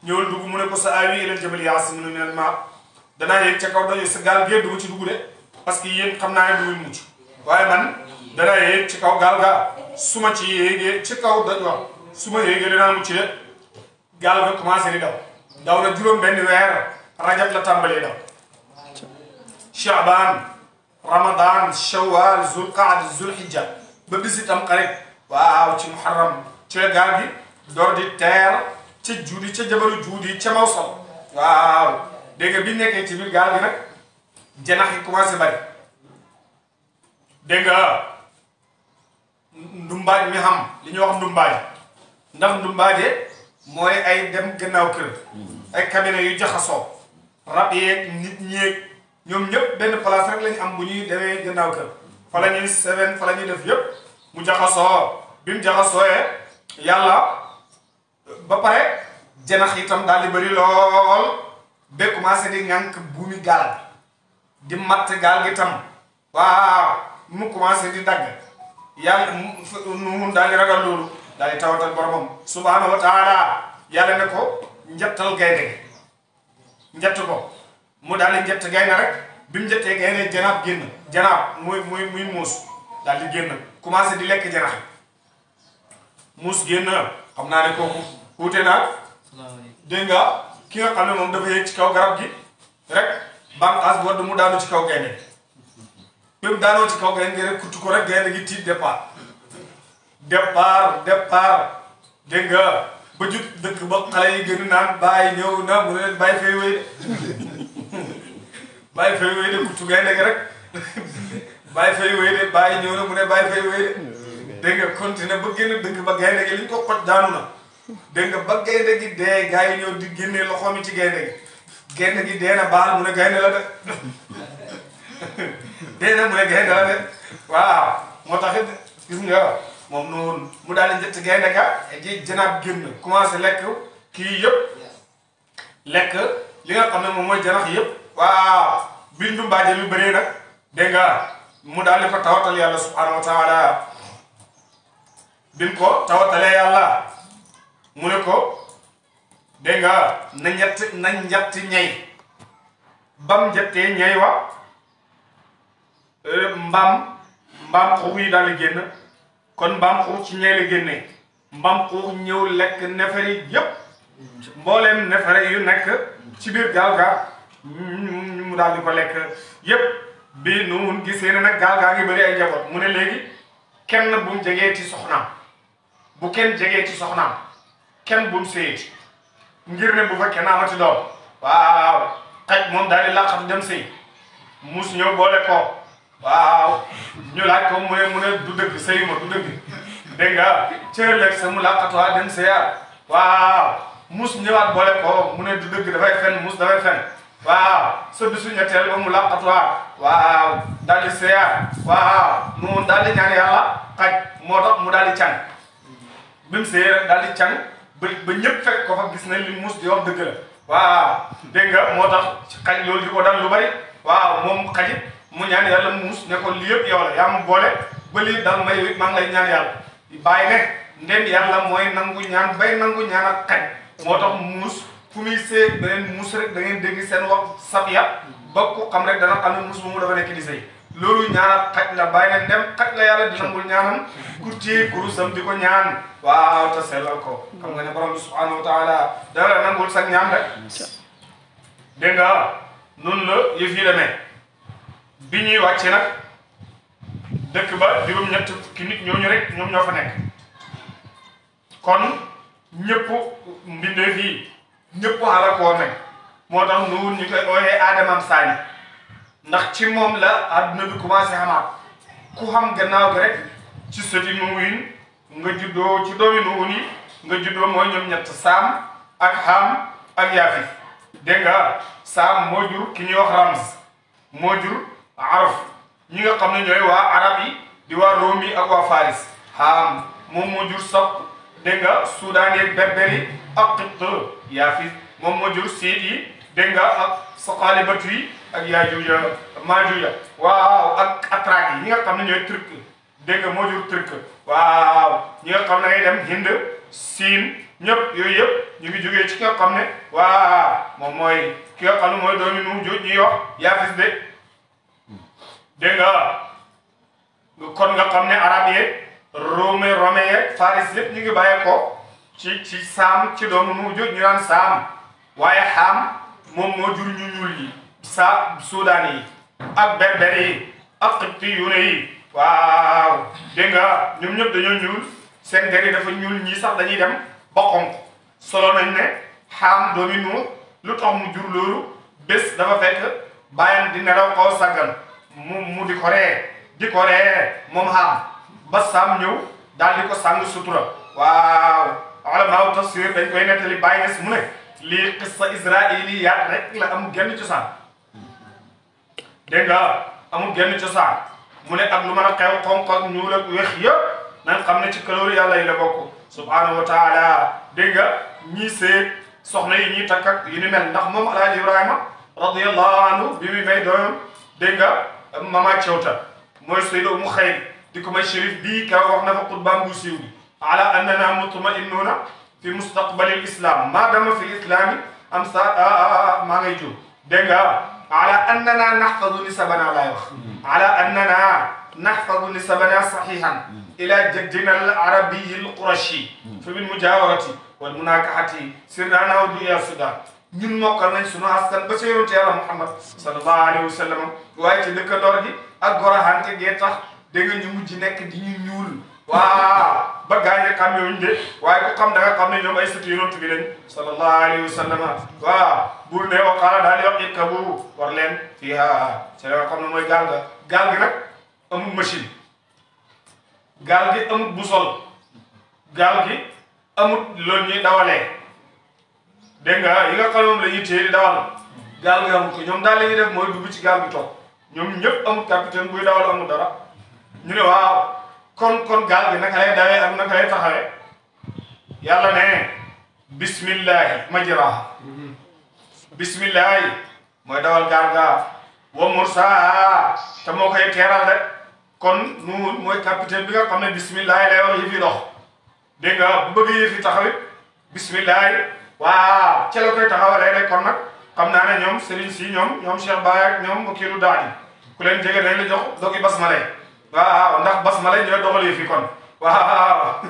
ñëwal dugg mu ne ko sa awi ilal jabal ya'simunii minal maa danaa yëg ca kaw doy sa gaal gi du ma ci dugg de parce que yéen xam naa ne du mucc waaye man danaa yëg ci kaw gaal ga su ma ci yéegee ci kaw doj wax su ma yéegee dinaa mucc de gaal ga commencé di daw na juróom benn weer rajab la tàmbalee daw Shaaban Ramadan Shawwal Zulqaada Zulhijja ba bisi tam xarit waaw ci Muharram ci la gaal gi door di teer ca juudi ca jabalu juudi ca Mawsal waaw dégg nga bi nekkee ci biir gaal gi nag janax yi commencé bari dégg nga ndumbaaj mi xam li ñuy wax ndumbaaj ndax ndumbaaje mooy ay dem gannaaw kër ay cabinet yu jaxasoo rab yeeg nit ñeeg ñoom ñëpp benn place rek lañu am bu ñuy demee gannaaw kër fa la ñuy seven fa la ñuy def yëpp mu jaxasoo bi mu jaxasooyee yàlla ba pare janax itam daal di bëri lool ba commencé di ŋànk buumi gaal di matt gaal gi tam waaw mu commencé di dagg yàlla nu daal di ragal loolu daal di tawatal boromam subhaanahu wa taala yàlla ne ko njattal gaynde njett ko mu daal di njett gaynde rek bi mu njettee gaynde janaab génn janaab muy muus daal di génn commencé di lekk janax muus génn xam naa ne kooku wuute naag dégg nga ki nga xam ne moom dafa yëg ci kaw garab gi rek bànqaas bu wadd mu daanu ci kaw gaynde bi mu daanoo ci kaw gaynde rek kuttu ko rek gaynde gi tiit départ dégg nga ba jut dëkk ba xale yi gën naan bàyyi ñëw na mu ne leen bàyyi fay wéy de bàyyi fay wéy de kuttu gaynde gi rek bàyyi fay wéy de bàyyi ñëw na mu ne bàyyi fay wéy de dégg nga continué ba génn dëkk ba gaynde gi li ñu ko xoj daanu na dégg nga ba gaynde gi dee gars yi ñëw di génnee loxoom yi ci gaynde gi dee na baal mu ne gaynde la de dee na mu ne gaynde la de waaw moo taxit gis nga moom noonu mu daal di njëtt gaynde ga ji janaab génn commencé lekk kii yëpp lekk li nga xam ne moom mooy janax yëpp waaw bindu mbaaje lu bëree nag dégg nga mu daal di ko tawatal yàlla subhanahu wa taala bi ko tawatalee yàlla mu ne ko dégg nga na njett ñay bam njettee ñay wa mbaam xuux yi daal di génn kon mbaam xuux ci ñay la génnee mbaam xuux ñëw lekk nefere yépp mbooleem nefere yu nekk ci biir gaal ga mu daal di ko lekk yépp bi nu gisee ne nag gaal gaa ngi bëri ay njaboot mu ne léegi kenn bu mu jegee ci soxnaam bu kenn jegee ci soxnaam kenn bu mu séyeti ngir ne bu fekkee naa amati doom waaw xaj moom daal di laqatu dem sëy mus ñëw boole ko waaw ñu laaj ko mu ne du dëgg sëyuma du dëgg dégg nga cëraleeg sa mu laqatuwaa dem sëyaat waaw mus ñëwaat boole ko mu ne du dëgg dafay fen mus dafay fen waaw sa bisu ñetteel ba mu laqatuwaa waaw daal di sëyaat waaw mu daal di ñaan yàlla xaj moo tax mu daal di càng bi mu sëyee rek daal di càng ba ñëpp fekk ko fa gis na li mus di wax dëgg la waaw dégg nga moo tax xaj loolu di ko dal lu bari waaw moom xajit mu ñaan yàlla muus ne ko lii yëpp yow la yaa ma boole ba lii dal may it maa ngi lay ñaan yàlla bàyyi ne ndem yàlla mooy nangu ñaan bay nangu ñaan ak xaj moo tax muus fu muy see beneen muus rek da ngeen dégg seen wax sab ya ba ku xam rek dana xam ne muus moomu dafa nekk di sëy loolu ñaan ak xaj la bàyyi ne ndem xaj la yàlla di nangul ñaanam kurti kurusam di ko ñaan waaw te sellal ko xam nga ne borom bi subhanahu wa taala dara nangul sax ñaan rek dégg nga noonu la yëf yi demee bi ñuy wàcce nag dëkk ba juróom-ñett ki nit ñooñu rek ñoom ñoo fa nekk kon ñëpp mbindeef yi ñëpp xalakoo nañ moo tax nuwul ñu koy ooyee aadamam saani ndax ci moom la adduna bi commencé xamaat ku xam gannaaw gi rek ci sëti nuwuyin nga juddoo ci doomi nuwun yi nga juddoo mooy ñoom ñett saam ak xam ak yaafif dégg nga saam moo jur ki ñuy wax rams moo jur araf ñi nga xam ne ñooy waa arab yi di waa Room yi ak waa Faris xam moom moo jur sopp dégg nga Soudan yeeg berber yi ak Qibt yaafis moom moo jur siit yi dégg nga ak saqaalibatu yi ak Yaajuuja Maajuuja waaw ak Atraak yi ñi nga xam ne ñooy Turc dégg nga moo jur Turc waaw ñi nga xam ne ngay dem Hind Siin ñëpp yooyu yëpp ñu ngi jógee ci ki nga xam ne waaw moom mooy ki nga xam ne mooy doomi Nuux jooju ñuy wax Yaafis de dégg nga kon nga xam ne arab yeeg Rome yeeg Faris yëpp ñu ngi bàyyee ko ci Saam ci doomu Nuux jooju ñu naan Saam waaye Xaam moom moo jur ñu ñuul yi Soudan yi ak berber yi ak Qibti yu ne yi waaw dégg nga ñoom ñëpp dañoo ñuul seen der yi dafa ñuul ñii sax dañuy dem ba xonq solo nañ ne Xaam doomi Nuux lu tax mu jur loolu bés dafa fekk bàyyam di nelaw koo saggan mu di ko ree moom Xaam ba Saam ñëw daal di ko sàng sutura waaw ulamaaw tafsir dañ koy nettali bàyyi nga si mu ne lii qissa israiliyaat rek la amul genn cosaan dégg nga amul genn cosaan mu ne ak lu mën a xew xonq ak ñuul ak weex yëpp nañ xam ne ci kaloori yàlla yi la bokk subhanahu wa taala dégg nga ñii seet soxna yi ñuy takk ak yu ni mel ndax moom alaaji Ibrahima radiyallahu anhu bi muy may doomam dégg nga mama Cewta mooy Sayda Umu Xayr di ko may shérif bii ka wax na fa xutbaam bu siiw bi ala annana mutma'innuuna fi mustaqbalil islam maa dama fi islami am sa maa ngay jóg dégg nga ala annana naxfadu nisabana laay wax ala annana naxfadu nisabana saxihan ila jaddina al arabiyi al qurashi fi bil mujawarati wal munakaxati sirna nawdu ila sudan ñun mokkal nañ sunu askan ba ci yonent yàlla Muhammad sallallahu alayhi wa sallam waaye ci dëkkandoor gi ak goraxante gee tax dégg nga ñu mujj nekk di ñu ñuul waaw ba gaañe xam yooyu de waaye ku xam da nga xam ne ñoom ay sëtu yonent bi lañ sallallahu alayhi wa sallam waaw buur ne wa qaala daal di wax irkabu war leen fiiha ci la nga xam ne mooy gaal gi nag amul machine gaal gi amul busol gaal gi amul loolu ñuy dawalee dégg nga yi nga xam ne moom la ñuy téye di dawal gaal gi amul ko ñoom daal la ñuy def mooy dugg ci gaal gi toog ñoom ñëpp amul capitaine buy dawal amul dara ñu ne waaw kon gaal gi naka lay dawee ak naka lay taxawee yàlla ne bismillahi majraha bismillahi mooy dawal gaal gaa wa mursaha te moo koy teeral de kon Nuun mooy capitaine bi nga xam ne bismillahi lay wax yëf yi dox dégg nga bu bëgg yëf yi taxawit bismillahi waaw ca la koy taxawalee rek kon nag xam naa ne ñoom Serigne si ñoom Cheikh Baye ak ñoom wakiilu daal ku leen jege dañ la jox dogi basmala waaw ndax basmala ñooy doxalee fi kon waaw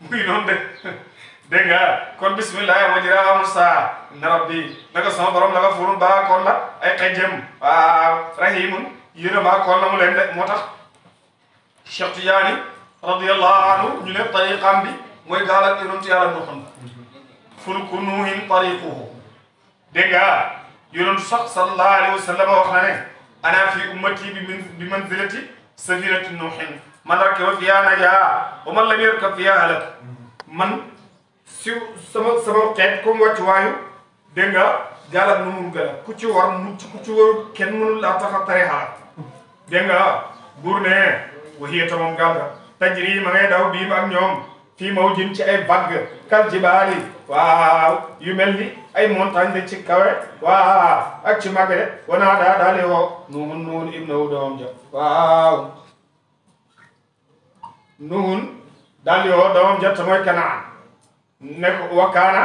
muy noonu de dégg nga kon bismillahi majraha mursaha inna rabbi naka sama borom la nga furun baa kon la ay xejjem waaw rahimun yërëmaa kon la mu leen de moo tax Cheikh Tidiane radiyallahu anhu ñu ne tariqam bi mooy gaal ak yonent yàlla Nuux fulku nuuhin tariquhu dégg nga yonent sax sallallahu alayhi wa sallam wax na ne ana fi ummati bi manzilati safinati nuuhin man rakiba fiha najaa wa man lam yarkab fiha halak man si sama xeet comme wàccu waayu dégg nga gaal ak nu mun gala ku ci war mucc ku ci war kenn mënul laa tax a tare xalaat dégg nga buur ne waxiyata moom gaal ga tajri ma ngay daw biim ak ñoom fii mawjin ci ay vague kal jibaali waaw yu mel ni ay montagne de ci kawe waaw ak ci màgg de wanaa daa daale woo Nuun ibnahu doom ja waaw Nuun daal di woo doom ja te mooy Kanaan nekk wakkaana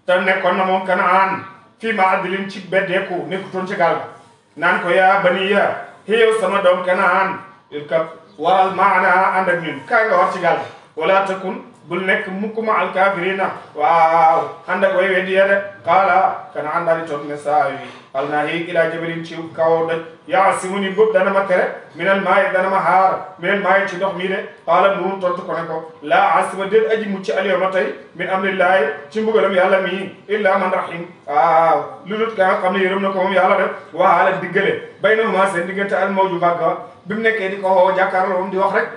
te nekkoon na moom Kanaan fii ma addilin ci beddeeku nekkutoon ci gaal naan ko yaa baniya yow sama doom Kanaan irkab waral maana ànd ak ñun kaay nga war ci gaal wala takun bul nekk mukk ma alkafirina waaw ànd ak way weddi ya de qaala Kanaan daal di toog ne saa yi al naa hiig ilaa jabalin ci kaw doj yaasimuni boobu dana ma tere minal maayi dana ma xaar minal maayi ci ndox mii de qaala Nuun tontu ko ne ko laa asima déet aji mucc alyawma tey min amrillahi ci mbugalam yàlla mii illa man rahim waaw lu dut ka nga xam ne yërëm na ko moom yàlla de waala diggale baynahuma seen diggante al mawju vague bi mu nekkee di ko woo jàkkaarloo moom di wax rek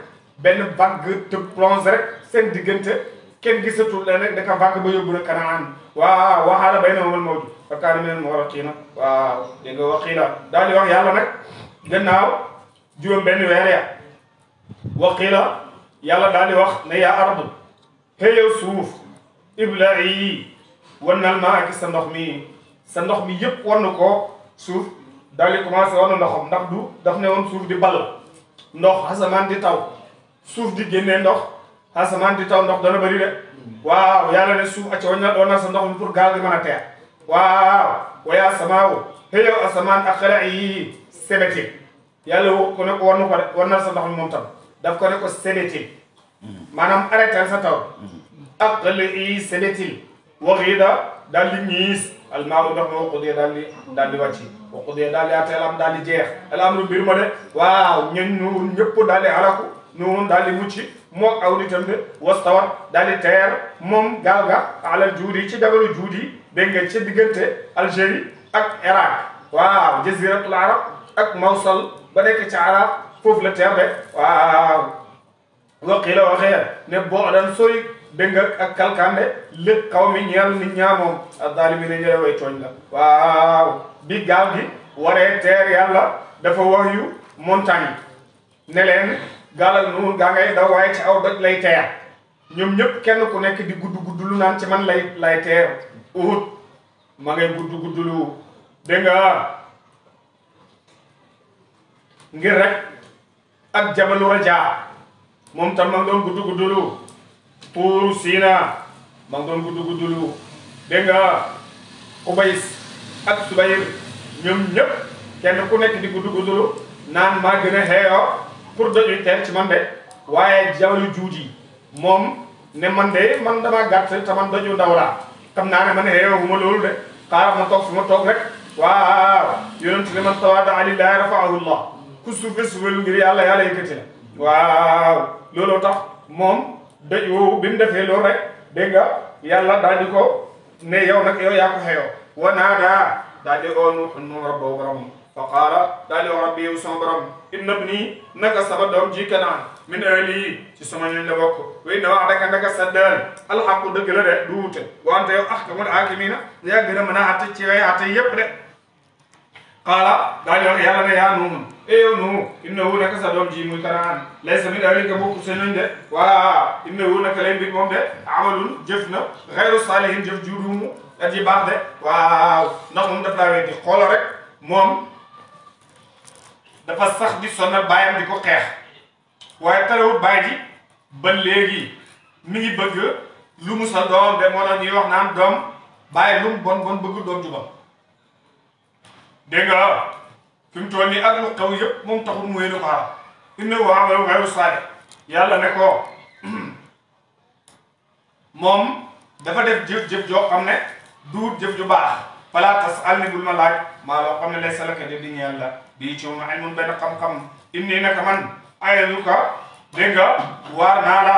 benn vague te plonge rek seen diggante kenn gisatul leen rek daka vague ba yóbbu na Kanaan waaw waxaala baynahuma al mawju fa kaana minal mughraqiina waaw dégg nga waqiila daal di wax yàlla nag gannaaw juróom benn weer ya waqiila yàlla daal di wax ne yaa ardu xëyow suuf ibla'i wannal maa ak sa ndox mi yëpp wann ko suuf daal di commencé woon ndoxam ndax du daf ne woon suuf di ball ndox asamaan di taw suuf di génnee ndox asamaan di taw ndox dana bëri de waaw yàlla ne suuf acca woon na sa ndox mi pour gaal gi mën a teer waaw wayaa samaaw xëyow asamaan ak xale yi sebeti yàlla ko ne ko war na sa ndox mi moom tam daf ko ne ko sebeti maanaam arrêté sa taw ak xale yi sebeti waxiida daal di ñiis almaaru ndox mi waqudee daal di wàcci waqudee daal di atteelam daal di jeex alamru mbir ma de waaw ñun nuun ñëpp daal di alaku nuun daal di mucc mook aw nitam de wastawat daal di teer moom gaal ga alal juudi ci dabalu juudi dégg nga ci diggante Algérie ak Irak waaw jaziratul arab ak Mawsal ba nekk ci arab foofu la teer de waaw waqila waxee ne boo dan sori dégg nga ak kalkande lépp xaw mi ñeel nit ñaa moom adaalimi ne ñële way tooñ la waaw bi gaal gi waree teer yàlla dafa wax yu montagne ne leen gaalal nuun gaa ngay daw waaye ci aw doj lay teer ñoom ñëpp kenn ku nekk di gudd lu naan ci man lay teer Uhud ma ngay gudd lu dégg nga ngir rek ak jabalu Rajaa moom tam ma ngi doon gudd lu Tuuru Siina ma ngi doon gudd lu dégg nga Ubays ak Subayr ñoom ñëpp kenn ku nekk di gudd lu naan maa gën a xeeyoo pour dañuy teer ci man de waaye jabalu juuji moom ne man dama gàtt te man dañu ndaw laa xam naa ne man xeeyoo bu ma loolu de xaaral ma toog fi ma toog rek waaw yonent ne man tawaada lillahi rafaahu llah ku suufelu ngir yàlla yëkkati la waaw looloo tax moom daj woowu bi mu defee loolu rek dégg nga yàlla daal di ko ne yow nag yow yaa ko xeeyoo wa naadaa daal di oo Nuuh rabbahu borom fa qaala daal di wax rabbi yow sama borom inna ibni naka sama doom ji Kanaan min ahli ci sama ñoñ la bokk wa inna wa'daka naka sa dël alxaqu dëgg la de du wute wante yow ahkamul haakimiina yaa gën a mën a atte ci way atte yépp de qaala daal di wax yàlla ne yaa Nuuh yow Nuuh innahu naka sa doom ji muy Kanaan laysa min ahlika bokku sa ñoñ de waa innahu naka lay mbir moom de amalun jëf na xayru saalihin jëf jurumu at yi baax de waaw ndax moom daf laa weddi xoola rek moom dafa sax di sonal baayam di ko xeex waaye terewul baay ji ba léegi mi ngi bëgg lu mu sa doom de moo tax ñuy wax naan doom bàyyi lu mu bon bëgg doom ju bon dégg nga fi mu toll nii ak lu xew yëpp moom taxul mu yéene ko xaar innahu amalu ghayru saalih yàlla ne ko moom dafa def jëf joo xam ne duut jëf ju baax falaa tas'alnii bul ma laaj maa loo xam ne laysa laka di ñeel la bii ci moom ilmun benn xam-xam inni naka man ayaluka dégg nga waar naa la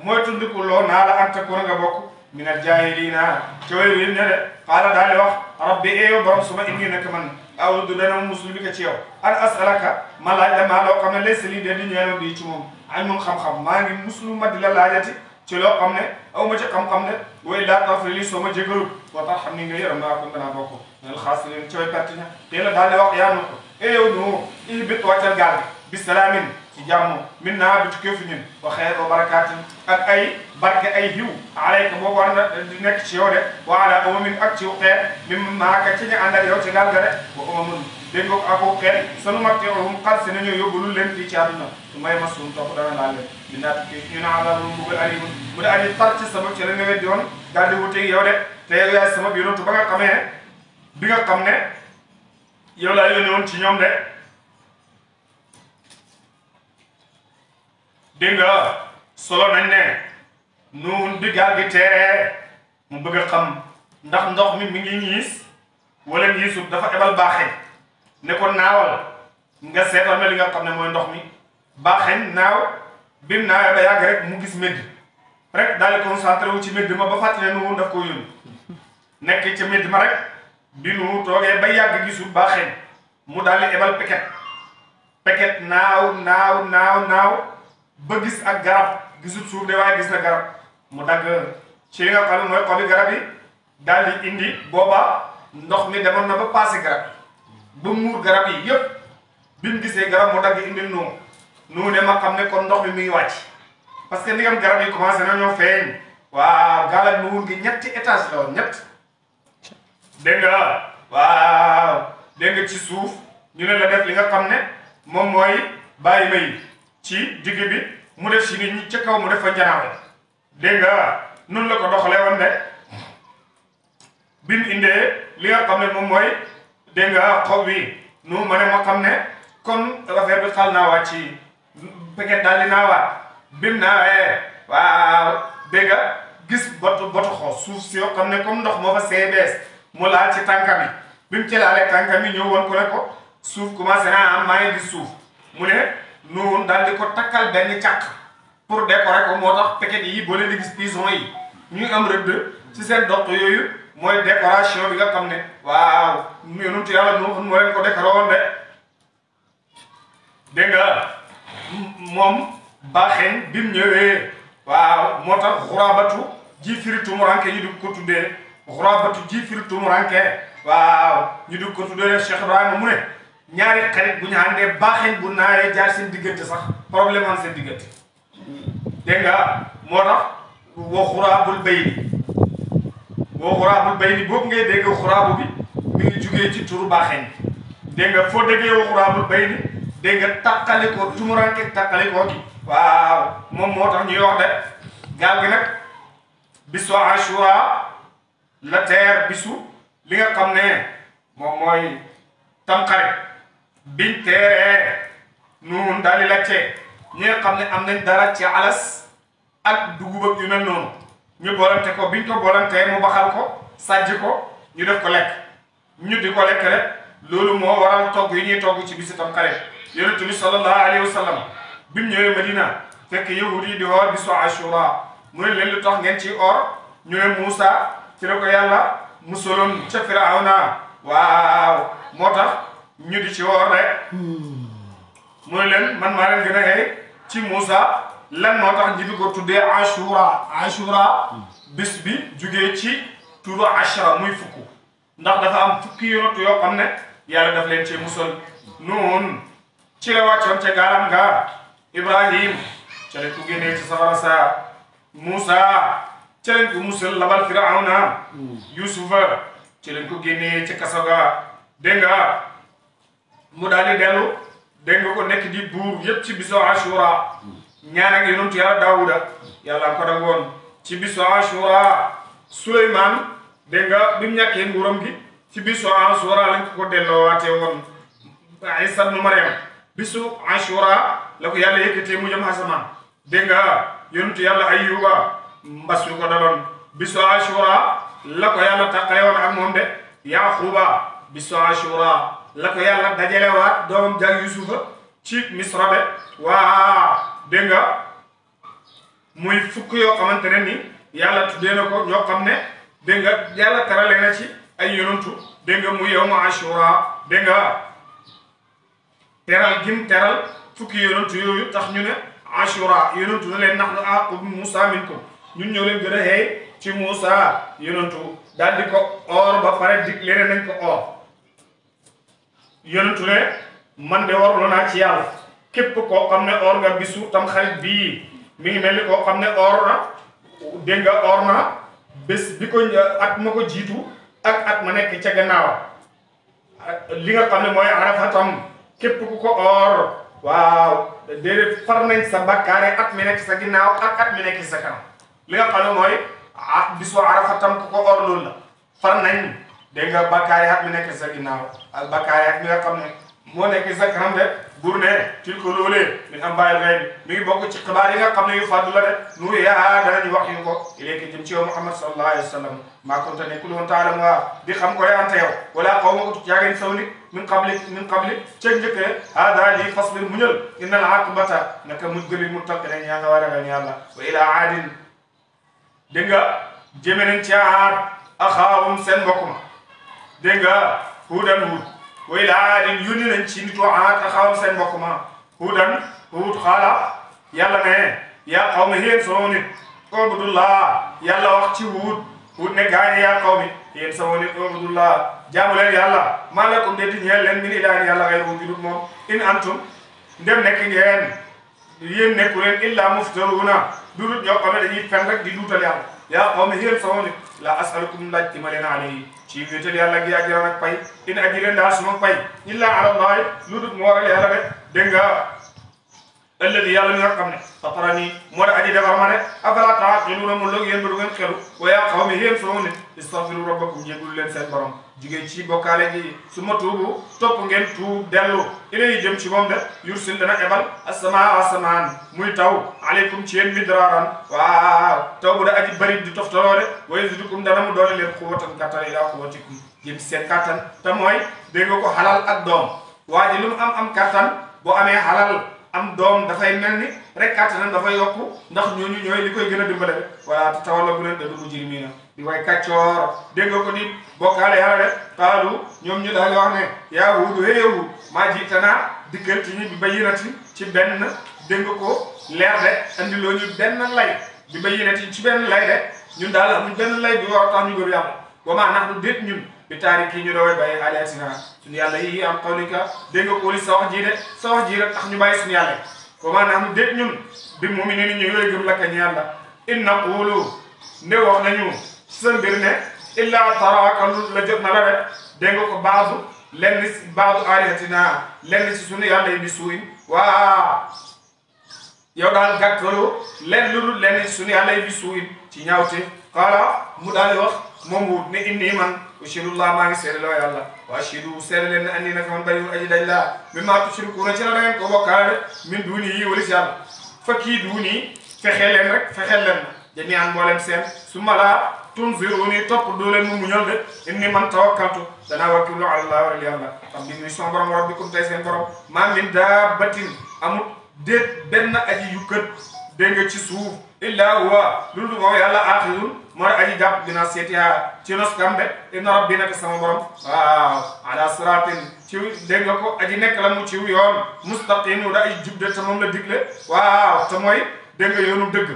moytandiku loo naa la an takuna nga bokk min al jaahiliina ca way réer ña de qaala daal di wax rabbi yow borom suma inni naka man awudu dana muslu bi ka ci yow an as'alaka ma laaj la maa loo xam ne laysa lii de di ñeel bii ci moom ilmun xam-xam maa ngi muslu ma di la laajati ci loo xam ne aw ma ci xam-xam ne way laa tafri lii soo ma jégalu boo tax xam ni nga yërëm naa ko danaa bokk nel xaasiriin ci way perte ña tee la daal di wax yaa nu ko yow Nuuh ihbit wàccal gaal bi salaamin ci jàmm min naa bi tukkee fi ñun wa xeer wa barakaatin ak ay barke ay hiw alayka boobu war na di nekk ci yow de wa ala umamin ak ci xeer min maaka ci ñu ànd ak yow ci gaal ga de wa umamun dégg nga ako xeer sanu matti'uhum xal si nañu yóbbulul leen fii ci àdduna su may masum topp dana laa leen di naa tukkee ñu ne azabun mbugal alimun mu de aji tar ci sabab ci la nga weddi woon daal di wuteeg yow de te yow yaay sama yonentu ba nga xamee bi nga xam ne yow laa yónni woon ci ñoom de dégg nga solo nañ ne Nuuh bi gaal gi teeree mu bëgg a xam ndax ndox mi ngi ñiis wala ñiisut dafa ebal baaxeñ ne ko naawal nga seetal na li nga xam ne mooy ndox mi baaxeñ naaw bi mu naawee ba yàgg rek mu gis médd rek daal di concentré wu ci médd ma ba fàttali ne Nuuh daf ko yónni nekk ci médd ma rek bi Nuuh toogee ba yàgg gisul baaxeñ mu daal di ebal peket naaw ba gis ak garab gisul suuf de waaye gis na garab mu dagg ci li nga xam ne mooy xobi garab yi daal di indi booba ndox mi demoon na ba passé garab ba muur garab yi yëpp bi mu gisee garab mu dagg indi Nuuh ne ma xam ne kon ndox mi mi ngi wàcc parce que ndigam garab yi commencé na ñoo feeñ waaw gaalal Nuuh gi ñetti étage la woon ñett dégg nga waaw dégg nga ci suuf ñu ne la def li nga xam ne moom mooy bàyyi may ci digg bi mu def si nit ñi ca kaw mu def fa njanaaw dégg nga noonu la ko doxalee woon de bi mu indee li nga xam ne moom mooy dégg nga xaw bi nu ma ne ma xam ne kon affaire bi xal naa waat ci peget daal di naawaat bim naawee waaw dégg nga gis botu xoo suuf si yoo xam ne comme ndox moo fa seebees mu laal ci tànkam yi bi mu ci laalee tànkam yi ñëw woon ko ne ko suuf commencé naa am maa ngi gis suuf mu ne noonu daal di ko takkal benn càq pour décorer ko moo tax peget yi boo leen di gis pigeon yi ñu am rëdd ci seen doq yooyu mooy décoration bi nga xam ne waaw yonentu yàlla moo leen ko décoré woon de dégg nga moom baaxeñ bi mu ñëwee waaw moo tax xuraabatu ji firi tumuranke ñu di ko tuddee xuraabatu ji firi tumuranke waaw ñu di ko tuddee Cheikh Ibrahima mu ne ñaari xarit bu ñu àndee baaxeñ bu naawee jaar seen diggante sax problème am seen diggante dégg nga moo tax wa xuraabul bayni boobu ngay dégg xuraabu bi mi ngi jugee ci turu baaxeñ dégg nga foo déggee wa xuraabul bayni dégg nga tàqalikoo tumuranke tàqalikoo gi waaw moom moo tax ñuy wax de gaal gi nag bisu Ashura la teer bisu li nga xam ne moom mooy tamxarit biñ teeree nun daal di laajte ñi nga xam ne am nañ dara ci alas ak dugub ak yu mel noonu ñu boolante ko biñ ko boolantee mu baxal ko sàjj ko ñu def ko lekk ñu di ko lekk rek loolu moo waral togg yi ñuy togg ci bisu tamxarit yonent bi sallallahu alayhi wa sallam bi mu ñëwee Madina fekk yahud yi di woor bisu Ashura mu ne leen lu tax ngeen ci or ñu ne Muusa ci la ko yàlla musaloon ca Firawna waaw moo tax ñu di ci woor rek mu ne leen man maa leen gën a xëy ci Muusa lan moo tax ñi di ko tuddee Ashura bis bi jugee ci turu ashra muy fukk ndax dafa am fukki yonent yoo xam ne yàlla daf leen cee musal noonu ci la wàccoon ca gaalam nga Ibrahim ca lañ ko génnee ci safara sa Muusa ca lañ ko musal labal Firawna Yusufa ci lañ ko génnee ca kaso ga dégg nga mu daal di dellu dégg nga ko nekk di buur yépp ci bisu Ashura ñaan ak yonentu yàlla Daawuda yàlla ko dangoon ci bisu Ashura Suleymaan dégg nga bi mu ñàkkee nguuram gi ci bisu Ashura lañ ko delloowaatee woon Isa ibnu Maryam bisu Ashura la ko yàlla yëkkatee mu jëm asamaan dégg nga yonentu yàlla Ayyuba mbas lu ko daloon bisu Ashura la ko yàlla tàqale woon ak moom de Yaquba bisu Ashura la ko yàlla dajalewaat doomam jag Yusufa ci Misra de waa dégg nga muy fukk yoo xamante ne ni yàlla tuddee na ko ñoo xam ne dégg nga yàlla terale na ci ay yonentu dégg nga muy yawmu Ashura dégg nga teral gim teral fukki yonentu yooyu tax ñu ne Ashura yonentu na leen nahnu a'aqu bi Musa minkum ñun ñoo leen gën a xëy ci Musa yonentu daal di ko or ba pare dig leneen nañ ko or yonentu ne man de warlu naa ci yàlla képp koo xam ne or nga bisu tam xarit bii mi ngi mel ni koo xam ne or na dégg nga or na bés bi ko at ma ko jiitu ak at ma nekk ca gannaaw li nga xam ne mooy Arafatam képp ku ko or waaw déedéet far nañ sa bakkaare at mi nekk sa ginnaaw ak at mi nekk sa kanam li nga xam ne mooy bisu Arafatam ku ko or loolu la far nañ dégg nga bakkaare at mi nekk sa ginnaaw ak bakkaare at mi nga xam ne moo nekk sa kanam de bur ne til ko loolee min am bàyyil xëy mi ngi bokk ci xibaar yi nga xam ne yu fàddu la de nu yaa danañu wax yu ko iléegi jëm ci yow Muhammad sallallahu alayhi wa sallam maa kunta nekkul woon taalam waa di xam ko ante yow wala xaw ma ko tut yaageen saw nit min qabli ca njëkkee hada lii fasbir muñal innal aqibata naka muj gëlil muttaqin yaa nga war a ren yàlla wa ila aadin dégg nga jëme nañ ci aad axaawum seen mbokk ma dégg nga huudan huud wa ila aadin yónni nañ ci nitu aad axaawum seen mbokk ma huud xaala yàlla ne yaa xaw ma yéen sama nit ubudullah yàlla wax ci huud ne gaañe yaa xaw mi yéen sama nit ubudullah jaamu leen yàlla maa lakum déeti ñeel leen min ilaahin yàlla xayruhu judut moom in antum ndem nekk ngeen yéen nekku leen illa muftaruuna dudut ñoo xam ne dañuy fen rek di duutal yàlla yaa xaw mi yéen sama nit la asalukum laaj ti ma leen alayhi ci ci wéetal yàlla gi ajran ak pay in ajriya ndaa suma pay illa ala allahi lu dul mu waral yàlla de dégg nga alladi yàlla mi nga xam ne fatarani moo da aji defar ma ne afala taaqiluuna mun loog yéen ba du ngeen xelu wa yaa qawmi yéen sama nit istaghfiru rabbakum jéggul leen seen borom jigéen ci bokkaale gi su ma tuubu topp ngeen tuub dellu ilay jëm ci moom de yursil dana ebal asamaa asamaan muy taw aleykum ci yéen midraaran waaw taw bu da aji bari di toftaloo de wa yazidukum dana mu doole leen quwwatan kattan ila quwwatikum jëm ci seen kattan te mooy dégg nga ko xalal ak doom waa ji lu mu am kattan boo amee xalal am doom dafay mel ni rek kattanam dafay yokku ndax ñooñu ñooy li koy gën a dimbale de voilà te tawalla bu leen da dugg jirimiina di way kaccoor dégg nga ko di bokkaale yàlla de qaalu ñoom ñu daal di wax ne yaa Huud hee Huud maa jiitanaa dikkal ci ñi bi bayyinatin ci benn dégg nga ko leer de andi loo ñu benn lay bi bayyinatin ci benn lay de ñun daal amuñ benn lay bi war a tax ñu gëm yàlla wa maa nahnu déet ñun bi taariki ñu daway bàyyi aalihatina suñu yàlla yi am qawlika dégg nga ko li sa wax ji de sa wax ji rek tax ñu bàyyi suñu yàlla wa maa nahnu déet ñun bi mu'miniina ñu yooyu gëm laka ñu yàlla in naqulu nde wax nañu sa mbir ne illaa taraaka la jot na la rek dégg nga ko baadu aalihatina lenn si suñu yàlla yi bi suuyin waa yow daal gàttalu lenn lu dul lenn si suñu yàlla yi bi suuyin ci ñaawte qaala mu daal di wax moom Huud ne inni man ushhidullah maa ngi seede loo yàlla wa ashhidu seede leen ne andi naka man bariwul aji dañ laa mimmaa tushrikuuna ci la da ngeen ko bokkaale min duuni yi wala si yàlla fakki duuni fexee leen rek fexeel leen na jami'an mboolem seen su ma laa tunziruni topp doo leen mu muñal de inni man tawakkaltu danaa wakkilu ala allah wala yàlla xam bi muy son borom rabbikum tey seen borom maa min daabbatin amut déet benn aji yukkat dégg nga ci suuf illa huwa loolu moom yàlla aaxirun moo aji jàpp dina seetiha ci nos kam de inna rabbi naka sama borom waaw ala siratin ci dégg nga ko aji nekk la mu ciw yoon mustaqim da ay jub de te moom la digle waaw te mooy dégg nga yoonu dëgg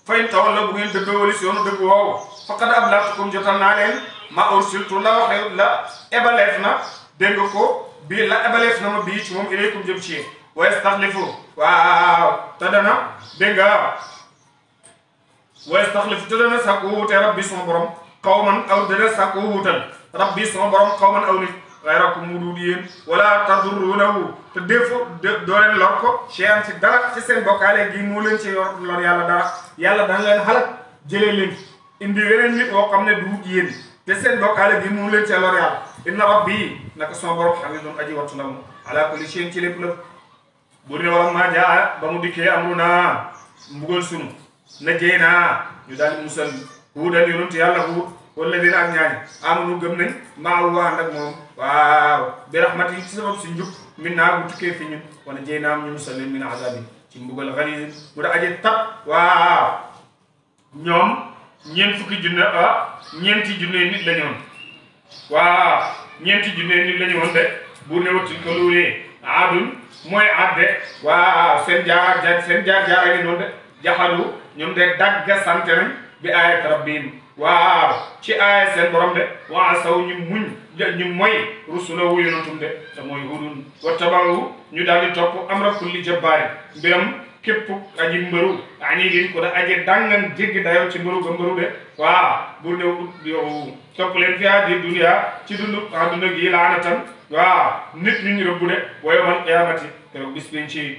fayin tawal la bu ngeen dëgg wali si yoonu dëgg woowu faqad ablagtukum jotal naa leen ma ursiltu la waxe la ebaleef na dégg nga ko bii la ebaleef na ma bii ci moom ilaykum jëm ci yéen wa yastaxlifu waaw te dana dégg nga wa yastaxlifu te dana sàkku wuute rabbi sama borom qawman aw dana sàkku wuutal rabbi sama borom qawman aw nit ghayrakum mu duud yéen wala tadurrunahu te doo leen lor ko chean ci dara ci seen bokkaale gi mu leen ci lor yàlla dara yàlla dana leen xalak jëlee leen indi weneen nit woo xam ne duud yéen te seen bokkaale gi mu leen ci lor yàlla inna rabbi naka sama borom hafizun aji wattu la mu ala kulli shay'in ci lépp la bu ne wala maa jaa ba mu dikkee amrunaa mbugal sunu na jey naa ñu daal musal Huudan yonent yàlla Huud wala dina ak ñaañi amanu gëm nañ maa wu ànd ak moom waaw bi rahmati ci sabab si njub min naa bu tukkee fi ñun wala jey naa ñu musal leen min azabi ci mbugal xaliil mu da aje tab waaw ñoom ñeenti junne nit la ñoon waaw ñeenti junne nit la ñoon de bu ne watti ko luulee aadun mooy adde waaw seen jaar a ngi noonu de jaxadu ñoom de dagga sante nañ bi ayat rabbihim waaw ci aaya seen borom de waa saw ñu moy rusulahu yonantum de te mooy Huudun wattabaru ñu daal di topp amra kulli jabbaari mbiram képp aji mbëru ani din ko da aji dangan jéggi dayo ci mbëru ga mbëru de waaw bu ne yow topp leen fi di dunya ci dundu àdduna gi laanatan waaw nit ñu rëbbu de wa yawmal qiyaamati keroog bis biñ ci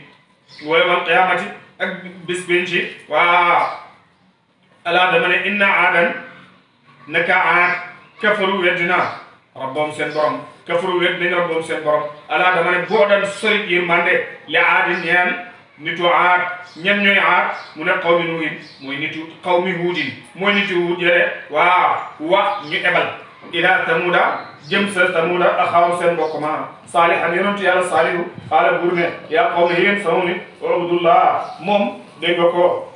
wa yawmal qiyaamati ak bis biñ ci waaw alaa dama ne inna aadan naka aad kafaru weddina rabboom seen borom kafaru wedd nañ rabboom seen borom alaa dama ne boo dan sori yërmande li aadi ñeen nitu aad ñen ñooy aad mu ne qawmi nuuhin mooy nitu qawmi huudin mooy nitu huud jële waaw wax ñu ebal ila tamuda jëm sa tamuda axaawam seen mbokk ma saalihan yonentu yàlla saalihu xaala buur ne yaa qawmi yéen sama nit ubudullah moom dégg nga ko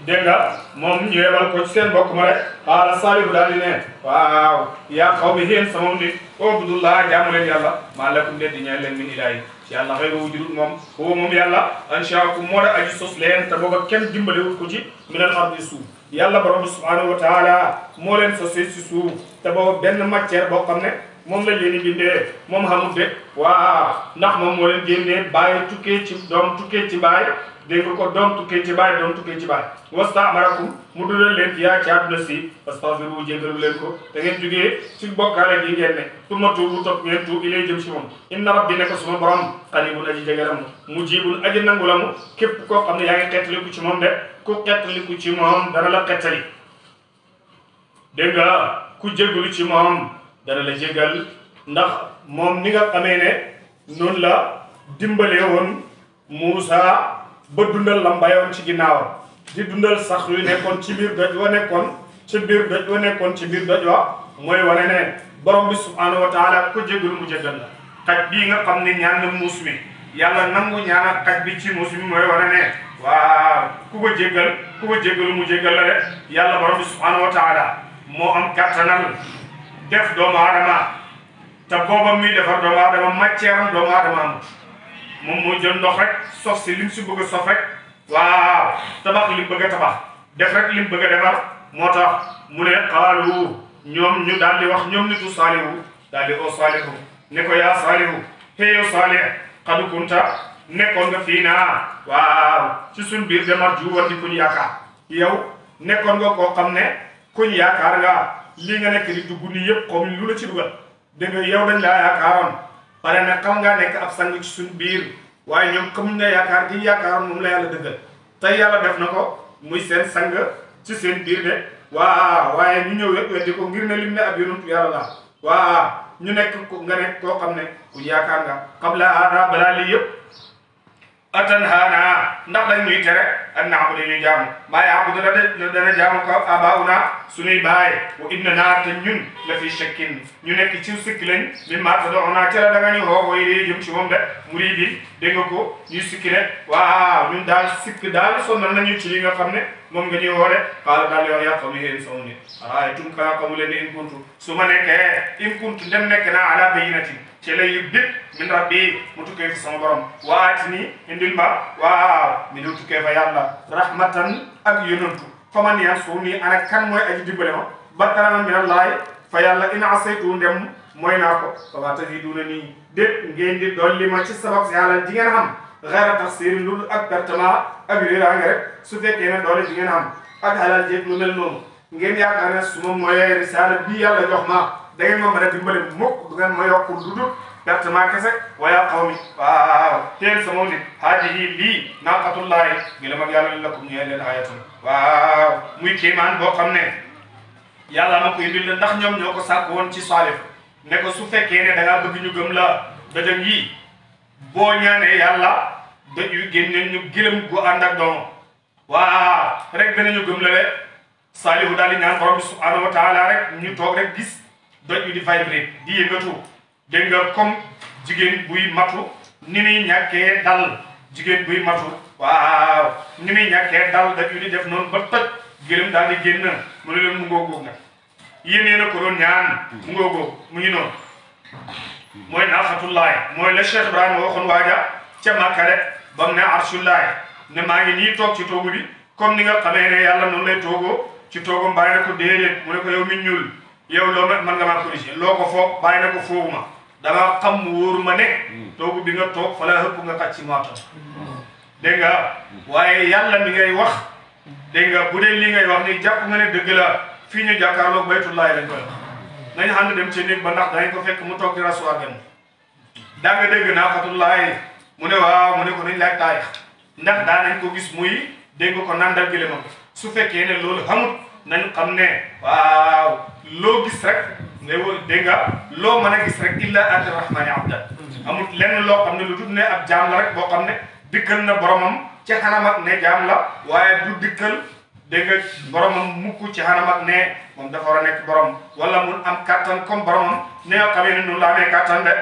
dégg nga moom ñu yebal ko ci seen mbokk ma rek xaala saalihu daal di ne waaw yaa qawmi yéen sama nit ubudullah jaamu leen yàlla maa lakum leen di ñaan leen min ilaahi yàlla xëy na wujudul moom foofu moom yàlla anshaakum moo da aji sos leen te booba kenn dimbalewul ko ci minal ardi suuf yàlla borom bi subhanahu wa taala moo leen sosee si suuf te booba benn matière boo xam ne moom lañ leen di bindee moom xamut de waaw ndax moom moo leen génnee bàyyi tukkee ci doom tukkee ci baay dégg nga ko doom tukkee ci baay doom tukkee ci baay wastaamarakum mu dundal leen fiyaa ci àdduna si fastaghfiru jéggalu leen ko da ngeen jógee ci bokkaale gi ngeen ne summa tuubu topp ngeen tuub ilay jëm si moom inna rabbi ne ko suma borom qaribun aji jege la mu mujibun aji nangu la mu képp koo xam ne yaa ngi xettaliku ci moom de ku xettaliku ci moom dana la xettali dégg nga ku jéggalu ci moom dana la jéggal ndax moom ni nga xamee ne noonu la dimbalee woon Muusa ba dundal la mbayoon ci ginnaawam di dundal sax yu nekkoon ci biir doj wa nekkoon ci biir doj wa nekkoon ci biir doj wa mooy wane ne borom bi subhanahu wa taala ko jéggalu mu jéggal la xaj bii nga xam ne ñaan na muus mi yàlla nangu ñaanal xaj bi ci muus mi mooy wane ne waaw ku ko jéggalu mu jéggal la de yàlla borom bi subhanahu wa taala moo am kattanal def doomu aadama te booba muy defar doomu aadama matière am doomu aadama am moom moo jël ndox rek sof si lim si bëgg a sof rek waaw tabax lim bëgg a tabax def rek lim bëgg a defar moo tax mu ne xaalu ñoom ñu daal di wax ñoom nitu saalihu daal di oo saalihu ne ko yaa saalihu hey yow saalih xadu kunta nekkoon nga fii naa waaw ci suñ biir demar juuwan di kuñ yaakaar yow nekkoon nga koo xam ne kuñ yaakaar nga lii nga nekk di dugg nii yëpp comme lu la ci dugal dégg nga yow dañ laa yaakaaroon pare nag xam ngaa nekk ab sang ci suñ biir waaye ñoom comme ne yaakaar gi yaakaaroon moom la yàlla dëggal tey yàlla def na ko muy seen sang ci seen biir de waaw waaye ñu ñëw weddi ko ngir ne lim ne ab yonantu yàlla la waaw ñu nekk ko nga nekk koo xam ne ku yaakaar nga qabla hada balaa lii yëpp atanhaana ndax dañ ñuy tere an na'budu ñu jaamu maa ya'budu dana jaamu ko abauna suñuy baay wa innana te ñun la fi shakkin ñu nekk ci sikki lañ mimma tad'una ca la da nga ñu xoo yi jëm ci moom de muri bi dégg nga ko ñuy sikki ne waaw ñun daal sikk daal sonal nañu ci li nga xam ne moom nga ñuy woore xaala daal yow yaa qawmi yéen sama nit waaye tum kana xamu leen ne in kuntu su ma nekkee in kuntu dem nekk naa ala bayyinatin ci lay yu bit min rabbi mu tukkee fi sama borom waati ni indil ma waaw mi du tukkee fa yàlla rahmatan ak yonantu fa man yansuruni ana kan mooy aji dimbale ma barkaran min allahi fa yàlla in asaytu ndem mooy naa ko fa ma taziduna nii déet ngeen di dolli ma ci sabab si yàlla di ngeen xam xeera taxsir lu ak pertement ak réeraange rek su fekkee ne doole di ngeen xam ak halal jéeg lu mel noonu ngeen yaakaar ne su ma mooyee risaala bii yàlla jox ma da ngeen ma mën a dimbale mukk du ngeen ma yokku lu dul pertement kese waya qawmi waaw teel sama nit haadihi lii naaqatullaahi gi la mag yàlla lakum ñee leen ayatun waaw muy kéemaan boo xam ne yàlla ma koy indil ndax ñoom ñoo ko sàkk woon ci Saalih ne ko su fekkee ne da ngaa bëgg ñu gëm la dëjëm yi boo ñaanee yàlla dëj yu génne ñu gëlëm gu ànd ak doomam waaw rek danañu gëm la de Saalihu daal di ñaan borom bi subhanahu wa taala rek ñu toog rek gis doj yu di vibré di yëngatu dégg nga comme jigéen buy matu ni muy ñàkkee dal jigéen buy matu waaw ni muy ñàkkee dal doj yu di def noonu ba toj gëlëm daal di génn mu ne leen mu ngoo góog nag yéenee na ko doon ñaan mu ngoo góog mu ngi noonu mooy naaqatullaahi mooy la Cheikh Ibrahima waxoon waaja ca Makka rek ba mu ne arshullaahi ne maa ngi nii toog ci toogu bi comme ni nga xamee ne yàlla noonu lay toogoo ci toogam bàyyi na ko déedéet mu ne ko yow mi ñuul yow loo man nga maa corrigé loo ko foog bàyyi na ko fooguma dama xam mu wóoru ma ne toogu bi nga toog fa la hëpp nga xaj ci maatam dégg nga waaye yàlla mi ngay wax dégg nga bu dee li ngay wax ni jàpp nga ne dëgg la fii ñu jàkkaarloog baytullaahi lañ koy wax nañ ànd dem ci néeg ba ndax dañ ko fekk mu toog di rasuwaar dem daa nga dégg naaqatullaahi mu ne waaw mu ne ko nañ laaj taarix ndax daa nañ ko gis muy dégg ko nandal gëlëmam su fekkee ne loolu xamut nañ xam ne waaw loo gis rek dégg nga loo mën a gis rek illa ati rahmani abdan amut lenn loo xam ne lu dul ne ab jaam la rek boo xam ne dikkal na boromam ci xanam ak ne jaam la waaye du dikkal dégg nga boromam mukk ci xanam ak ne moom dafa war a nekk borom wala mun am kattan comme boromam ne nga xamee ne noonu la amee kattan de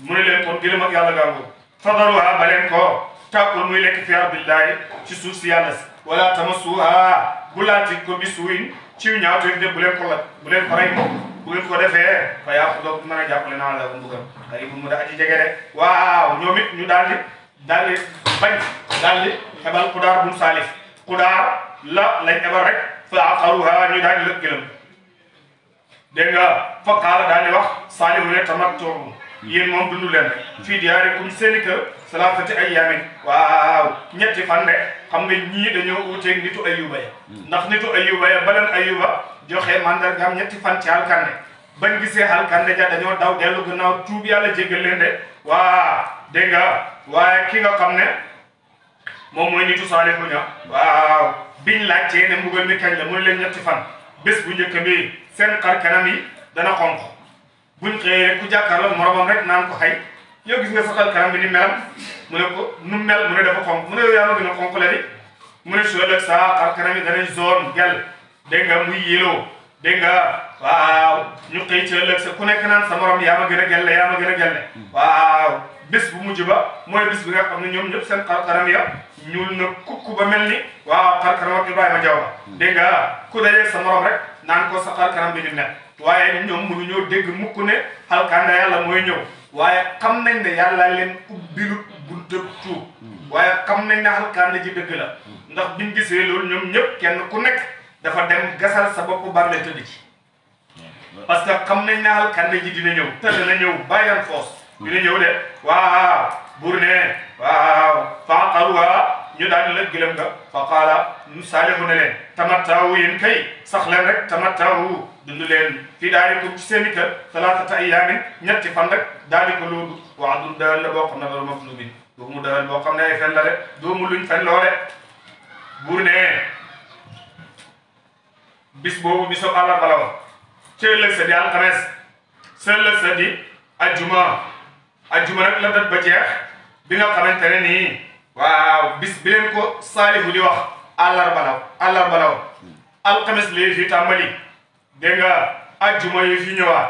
mu ne leen kon gëlëm ak yàlla gàngu fadaruha ba leen ko tàkkul muy lekk fi ardillahi ci suuf si yàlla si wala tamassuha bu laati ko bi suuyin ciw ñaawteef de bu leen ko la bu leen ko rey ko bu ngeen ko defee fa yàqu doog mën a jàppale naa la ko mbugal xëy bu mu da aji jege de waaw ñoom it ñu daal di bañ daal di xebal Xudaar bun Saalih Xudaar la lañ ebal rek fa aqaruha ñu daal di lëg gëlëm dégg nga fa qaala daal di wax Saalihu ne tamattu yéen moom dundu leen fii diyaarikum seeni kër salaasati ayyaamin waaw ñetti fan de xam nga ñii dañoo uuteeg nitu Ayyuba ya ndax nitu Ayyuba ya baleen Ayyuba joxe mandargaam ñetti fan ci alkande bañ gisee alkande ja dañoo daw dellu gannaaw tuub yàlla jéggal leen de waa dégg nga waaye ki nga xam ne moom mooy nitu Saalihu ña waaw biñ laajtee ne mbugal mi kañ la mu ne leen ñetti fan bés bu njëkk bi seen xar kanam yi dana xonq buñ xëyee ku jàkkaarloo moromam rek naan ko xay yow gis nga sa xar kanam bi ni melam mu ne ko nu mel mu ne dafa xonq mu ne yow yaa ma gën a xonq la di mu ne su ëllëg saa xar kanam yi danañ zone gel dégg nga muy yéloo dégg nga waaw ñu xëy ci ëllëg sa ku nekk naan sa morom yaa ma gën a gelle yaa ma gën a gelle waaw bés bu mujj ba mooy bés bi nga xam ne ñoom ñëpp seen xar kanam ya ñuul na kukku ba mel ni waaw xar kanam ak Ibrahima Jaw ba dégg nga ku dajee sa morom rek naan ko sa xar kanam bi ni mel waaye ñoom mënuñoo dégg mukk ne alkanda yàlla mooy ñëw waaye xam nañ ne yàlla leen ubbilut buntu tuub waaye xam nañ ne alkanda ji dëgg la ndax biñ gisee loolu ñoom ñëpp kenn ku nekk dafa dem gasal sa bopp bàmmeel tëdd ci parce que xam nañ ne alkanda ji dina ñëw te dina ñëw bàyyan foos dina ñëw de waaw buur ne waaw faqaruha ñu daal di la gëlëm nga fa qaala Saalihu ne leen tamattaawu yéen kay sax leen rek tamattaawu dund leen fii daarikum ci seen i kër salaasata ayyaamin ñetti fan rek daal di ko loolu wa'dun dëhal la boo xam ne loolu mafluubin doomu dëhal boo xam ne ay fen la de doomu luñ fen loole buur ne bis boobu bisoo àllarba la woon ci ëllëg sa di alxames sa ëllëg sa di ajjuma nag la dat ba jeex bi nga xamante ne nii waaw bis bi leen ko Saalihu di wax àllarba la woon alxames lii fi tàmbali dégg nga ajjuma yi fi ñëwaat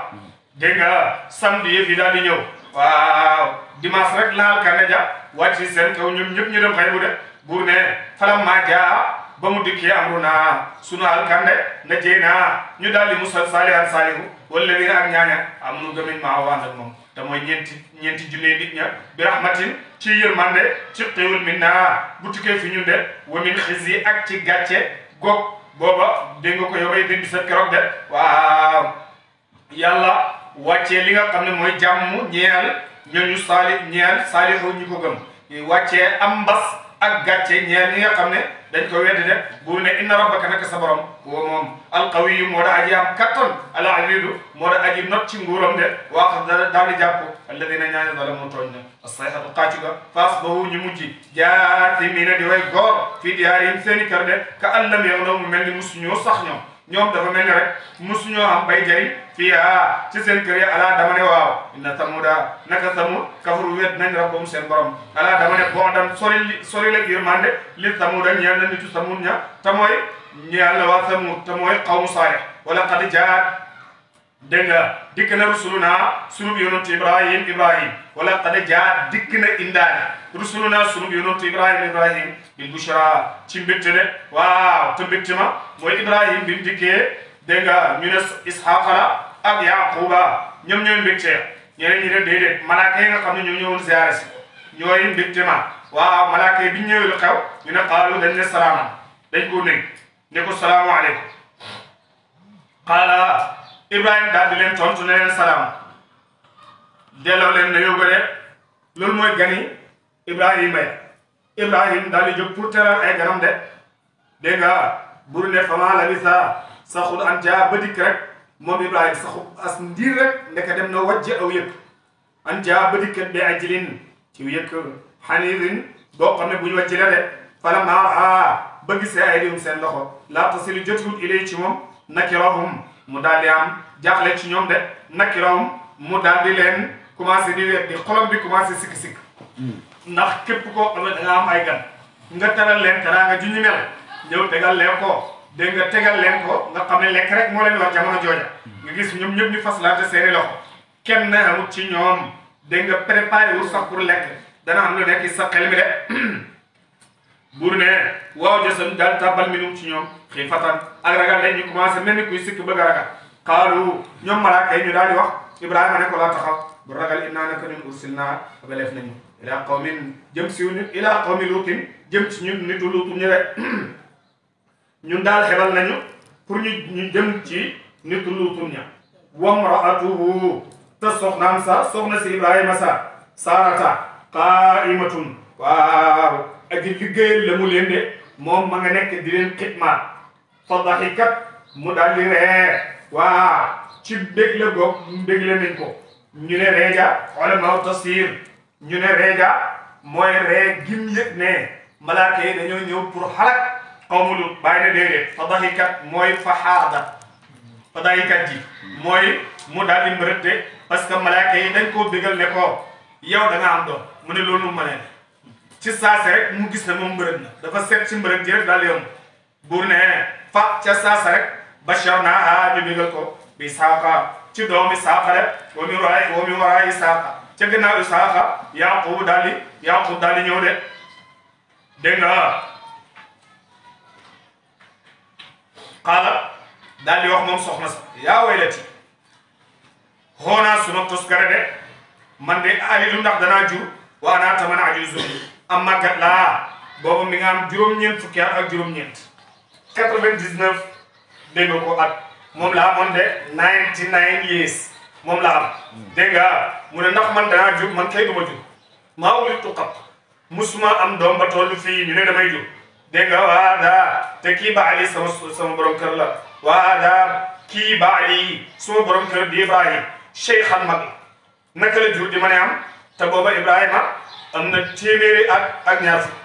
dégg nga samedi yi fi daal di ñëw waaw dimanche rek laal ka ne ja wàcc seen kaw ñoom ñëpp ñu dem xëy bu de buur ne falam maa jaa ba mu dikkee amru naa sunu alkande na jey naa ñu daal di musal Saalihu wala leen ak ñaaña am nu gëmiñ maa waan ak moom te mooy ñeenti junne nit ña bi rahmatin ci yërmande ci xéewal min naa bu tukkee fi ñun de wa min xisi ak ci gàcce goog booba dégg nga ko yow bay dégg sa keroog de waaw yàlla wàccee li nga xam ne mooy jàmm ñeel Saalihu ñu ko gëm wàccee am mbas ak gàcce ñeel ñi nga xam ne dañ ko weddi de bu ne inna rabbaka naka sa borom huwa moom alqawiyu moo da aji am kattan al azizu moo da aji not ci nguuram de waax daal di jàpp alladina ñaane zalamu tooñ na as-sayhatu xaacu ga faas bahu ñu mujj jaatimiina di way góor fii diyaarihim seeni kër de ka an lam yagnaw mu mel ni musuñoo sax ñoom dafa mel ni rek musuñoo am bay jëriñ fii ci seen kër yi alaa dama ne waaw inna samuda naka samud kafaru wet nañ rabbum seen borom alaa dama ne boo dan sori la yërmande li samuda ñeel na nitu samud ña te mooy ñeel na waa samud te mooy qawmu saalih wala qad jaat dégg nga dikk na rusuluna sunub yonent Ibrahim wala qad jaat dikk na indaane rusuluna sunub yonent Ibrahim bil bushra ci mbégte de waaw te mbégte ma mooy Ibrahim bi mu dikkee dégg nga ñu ne Isxaaqa la ak Yaquba ñoom ñooy mbégte ñeneen ñi ne déedéet malaaka yi nga xam ne ñoo ñëwoon ziyaare si ñooy mbégte ma waaw malaaka yi bi ñu ñëwee lu xew ñu ne qaalu dañ ne salaaman dañ ko nekk ne ko salaamu aleykum qaala Ibrahima daal di leen tontu ne leen salaam delloo leen ne yóbbu de loolu mooy gani Ibrahima Ibrahima daal di jóg pour teral ay ganam de dégg nga bur ne fama labisa saxul an jaa ba dikk rek moom Ibrahima saxu as ndiir rek ndeka dem na wàjji aw yëkk an jaa ba dikk bi ajlin ci yëkk xaniirin boo xam ne bu ñu wàjji la de fala maa ba gisee ay diwum seen loxo laa tasilu jotul ilay ci moom nakirahum mu daal di am jaaxle ci ñoom de nakirahum mu daal di leen commencé di wet di xolom bi commencé sikk-sikk ndax képp koo xam ne da nga am ay gan nga teral leen teraanga ju ñu mel ñëw tegal leen ko dégg nga tegal leen ko nga xam ne lekk rek moo leen war jamono jooja nga gis ñoom ñëpp ñu faslaate seeni loxo kenn amut ci ñoom dégg nga préparé wu sax pour lekk dana am lu nekk sa xel mi de buur ne waaw jësam daal tàbbal minum ci ñoom xiifatan ak ragal de ñu commencé mel ni kuy sikk bëgg a ragal xaalu ñoom malaaka yi ñu daal di wax Ibrahima ne ko laa taxaw bu ragal innaa naka ñun ursilnaa abaleef nañu ilaa qawmin jëm si ilaa qawmi luutin jëm ci ñun nitu luutu ñu rek ñun daal xebal nañu pour ñu jëm ci nitu luutu ña wamraatuhu te soxnaam sa soxna si Ibrahima sa Saarata qaa'imatun waaw aji liggéeyal la mu leen de moom ma nga nekk di leen xidma fa daxikat mu daal di ree waaw ci bég la goog bég la nañ ko ñu ne reeja ulama tafsir ñu ne reeja mooy ree gim yëg ne malaaka yi dañoo ñëw pour xalak qawmu Lut bàyyi na déedéet fa daxikat mooy fa xaada fa daxikat ji mooy mu daal di mbërëtte parce que malaaka yi dañ koo bégal ne ko yow da nga am doom mu ne loolu ma ne ci saase rek mu gis ne moom mbërët na dafa seet ci mbërët ji rek daal yomb buur ne fa ca saasa rek basharnaahaa ñu bégal ko bi Isaaqa ci doomi Isaaqa rek wa min waraay Isaaqa ca gannaaw Isaaqa Yaqub daal di ñëw de dégg nga xaala daal di wax moom soxna sa yaa waylati xoonaa suma toskare de man de alilu ndax danaa jur wa ana taman ajuzun am màggat laa boobu mi nga am juróom-ñeent fukki at ak juróom-ñeent 99 dégg nga ko at moom la amoon de 99 years moom la am dégg nga mu ne ndax man danaa jur man kay duma jur maa wulittu qat musuma am doom ba tollu fii ñu ne damay jur dégg nga waada te kii baali sama borom kër la waada kii baali suma borom kër di Ibrahim cheikhan mag naka la jur di ma ne am te booba Ibrahima am na téeméeri ak ñaar fukk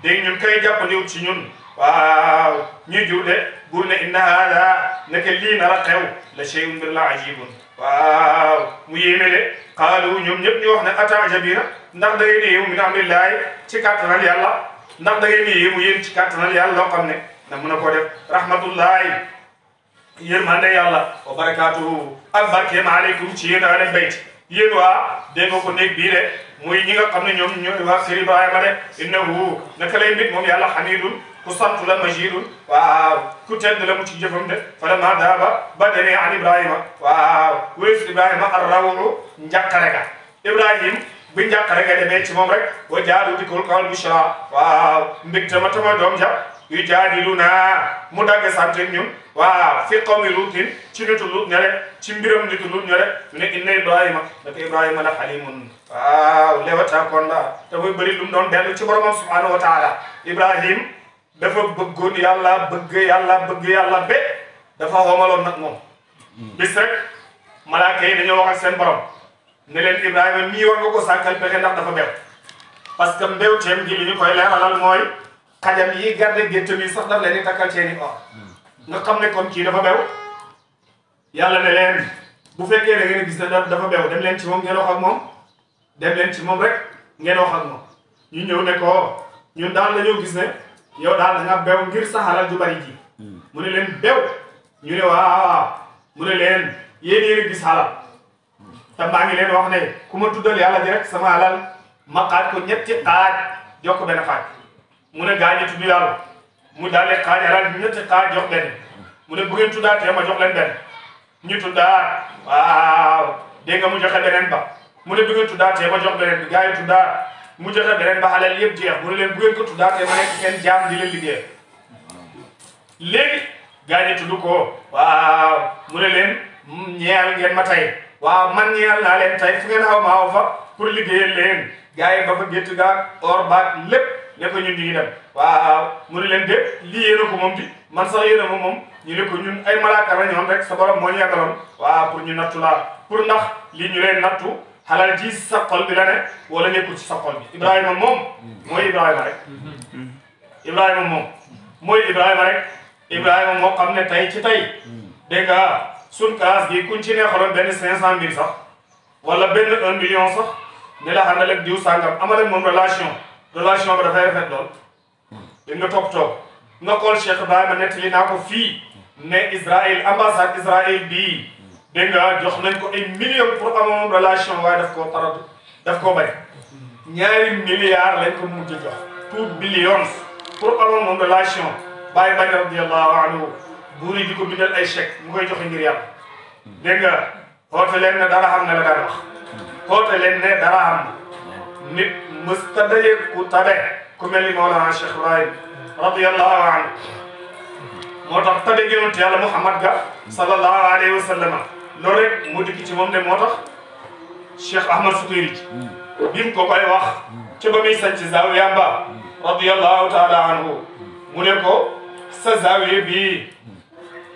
dégg ñun kay jàppandiw ci ñun waaw ñuy jur de buur ne inna haada naka lii nar a xew la shay'un mbir la ajibun waaw mu yéeme de qaalu ñoom ñëpp ñu wax ne atajabiina ndax da ngeen di yéemu min amrillahi ci kàttanal yàlla ndax da ngeen di yéemu yéen ci kàttanal yàlla loo xam ne na mun a ko def rahmatullahi yërmande yàlla wa barakaatuhu ak barkeem aleykum ci yéen ahlu bayt yéen waa dégg nga ko néeg bii de muy ñi nga xam ne ñoom ñooy waa kër Ibrahima de innahu naka lay mbit moom yàlla xamidun ku sant la majidun waaw ku tedd la mu ci jëfam de falammaa daaba ba demee an Ibrahima waaw wéef Ibrahima arrawru njàqare ga Ibrahim bi njàqare ga demee ci moom rek wa jaadu dikul kawal bushra waaw mbig tama doom ja yu jaadiluna mu dagge sante ñun waaw fi qawmi luutin ci nitu Luut ñale ci mbiram nitu Luut ñale ñu ne inna Ibrahima naka Ibrahima la xalimun waaw lewata konda te muy bëri lu mu doon dellu ci boromam subhanahu wa taala Ibrahim dafa bëggoon yàlla bëgg yàlla be dafa xomaloon nag moom bis rek malaaka yi dañoo wax ak seen borom ne leen Ibrahima mii war nga ko sàkkal pexe ndax dafa bew parce que mbewteem gi li ñu koy leeralal mooy xajam yi garde géttam yi sax daf leen di takkal seeni or nga xam ne kon kii dafa bew yàlla ne leen bu fekkee da ngeen gis ne dafa bew dem leen ci moom ngeen wax ak moom dem leen ci moom rek ngeen wax ak moom ñu ñëw ne ko ñun daal dañoo gis ne yow daal da nga bew ngir sa xalal ju bari ji mu ne leen bew ñu ne waaw mu ne leen yéen a gis xalal te maa ngi leen wax ne ku ma tuddal yàlla di rek sama xalal ma xaaj ko ñetti xaaj jox ko benn xaaj mu ne gaa ñi tudd yàlla mu daal di xaaj alal ñetti xaaj jox benn mu ne bu ngeen tuddaatee ma jox leen benn ñu tuddaat waaw dégg nga mu joxe beneen ba mu ne bu ngeen tuddaatee ma jox beneen bi gaa yi tuddaat mu joxe beneen ba xalal yëpp jeex mu ne leen bu ngeen ko tuddaatee ma nekk seen jaam di leen liggéey léegi gaa ñi tudd ko waaw mu ne leen ñeel ngeen ma tey waaw man ñeel naa leen tey fu ngeen xaw ma xaw fa pour liggéeyal leen gaa yi ba fa gétt gaag or baag lépp ne ko ñun ñu ngi dem waaw mu ne leen de lii yéen a ko moom di man sax yéen a ma moom ñu ne ko ñun ay malaaka la ñoon rek sa borom moo ñu yàggaloon waaw pour ñu nattu laa pour ndax lii ñu leen nattu xalal ji sa xol bi la ne wala nekkul ci sa xol bi Ibrahima moom mooy Ibrahima rek Ibrahima moom mooy Ibrahima rek Ibrahima moo xam ne tey ci tey dégg nga suñ classe gi kuñ ci neexaloon benn 500 000 sax wala benn 1 million sax ne la àndal ak diw sàngam amal ak moom relation ba dafay rafet lool dégg nga toog nga xool Cheikh Ibrahima nettali naa ko fii ne Israël ambassade Israël bii dégg nga jox nañ ko ay millions pour am moom relation waaye daf koo bari ñaari milliards lañ ko mujj jox 2 billions pour am moom relation bàyyi bañ radiyallahu anhu buur yi di ko bindal ay chèque mu koy joxe ngir yàlla dégg nga xoote leen ne dara xam ne la daan wax xoote leen ne dara xam nit mës ta daje ku tabe ku mel ni Mawlana Cheikh Ibrahim radiyallahu anhu moo tax tabe yonent yàlla Muhammad ga sallallahu alayhi wa sallam loolu rek moo dikk ci moom de moo tax Cheikh Ahmad Sukayri bi mu ko koy wax ca ba muy sanc zaawiya ba radiyallahu taala anhu mu ne ko sa zaawiya bi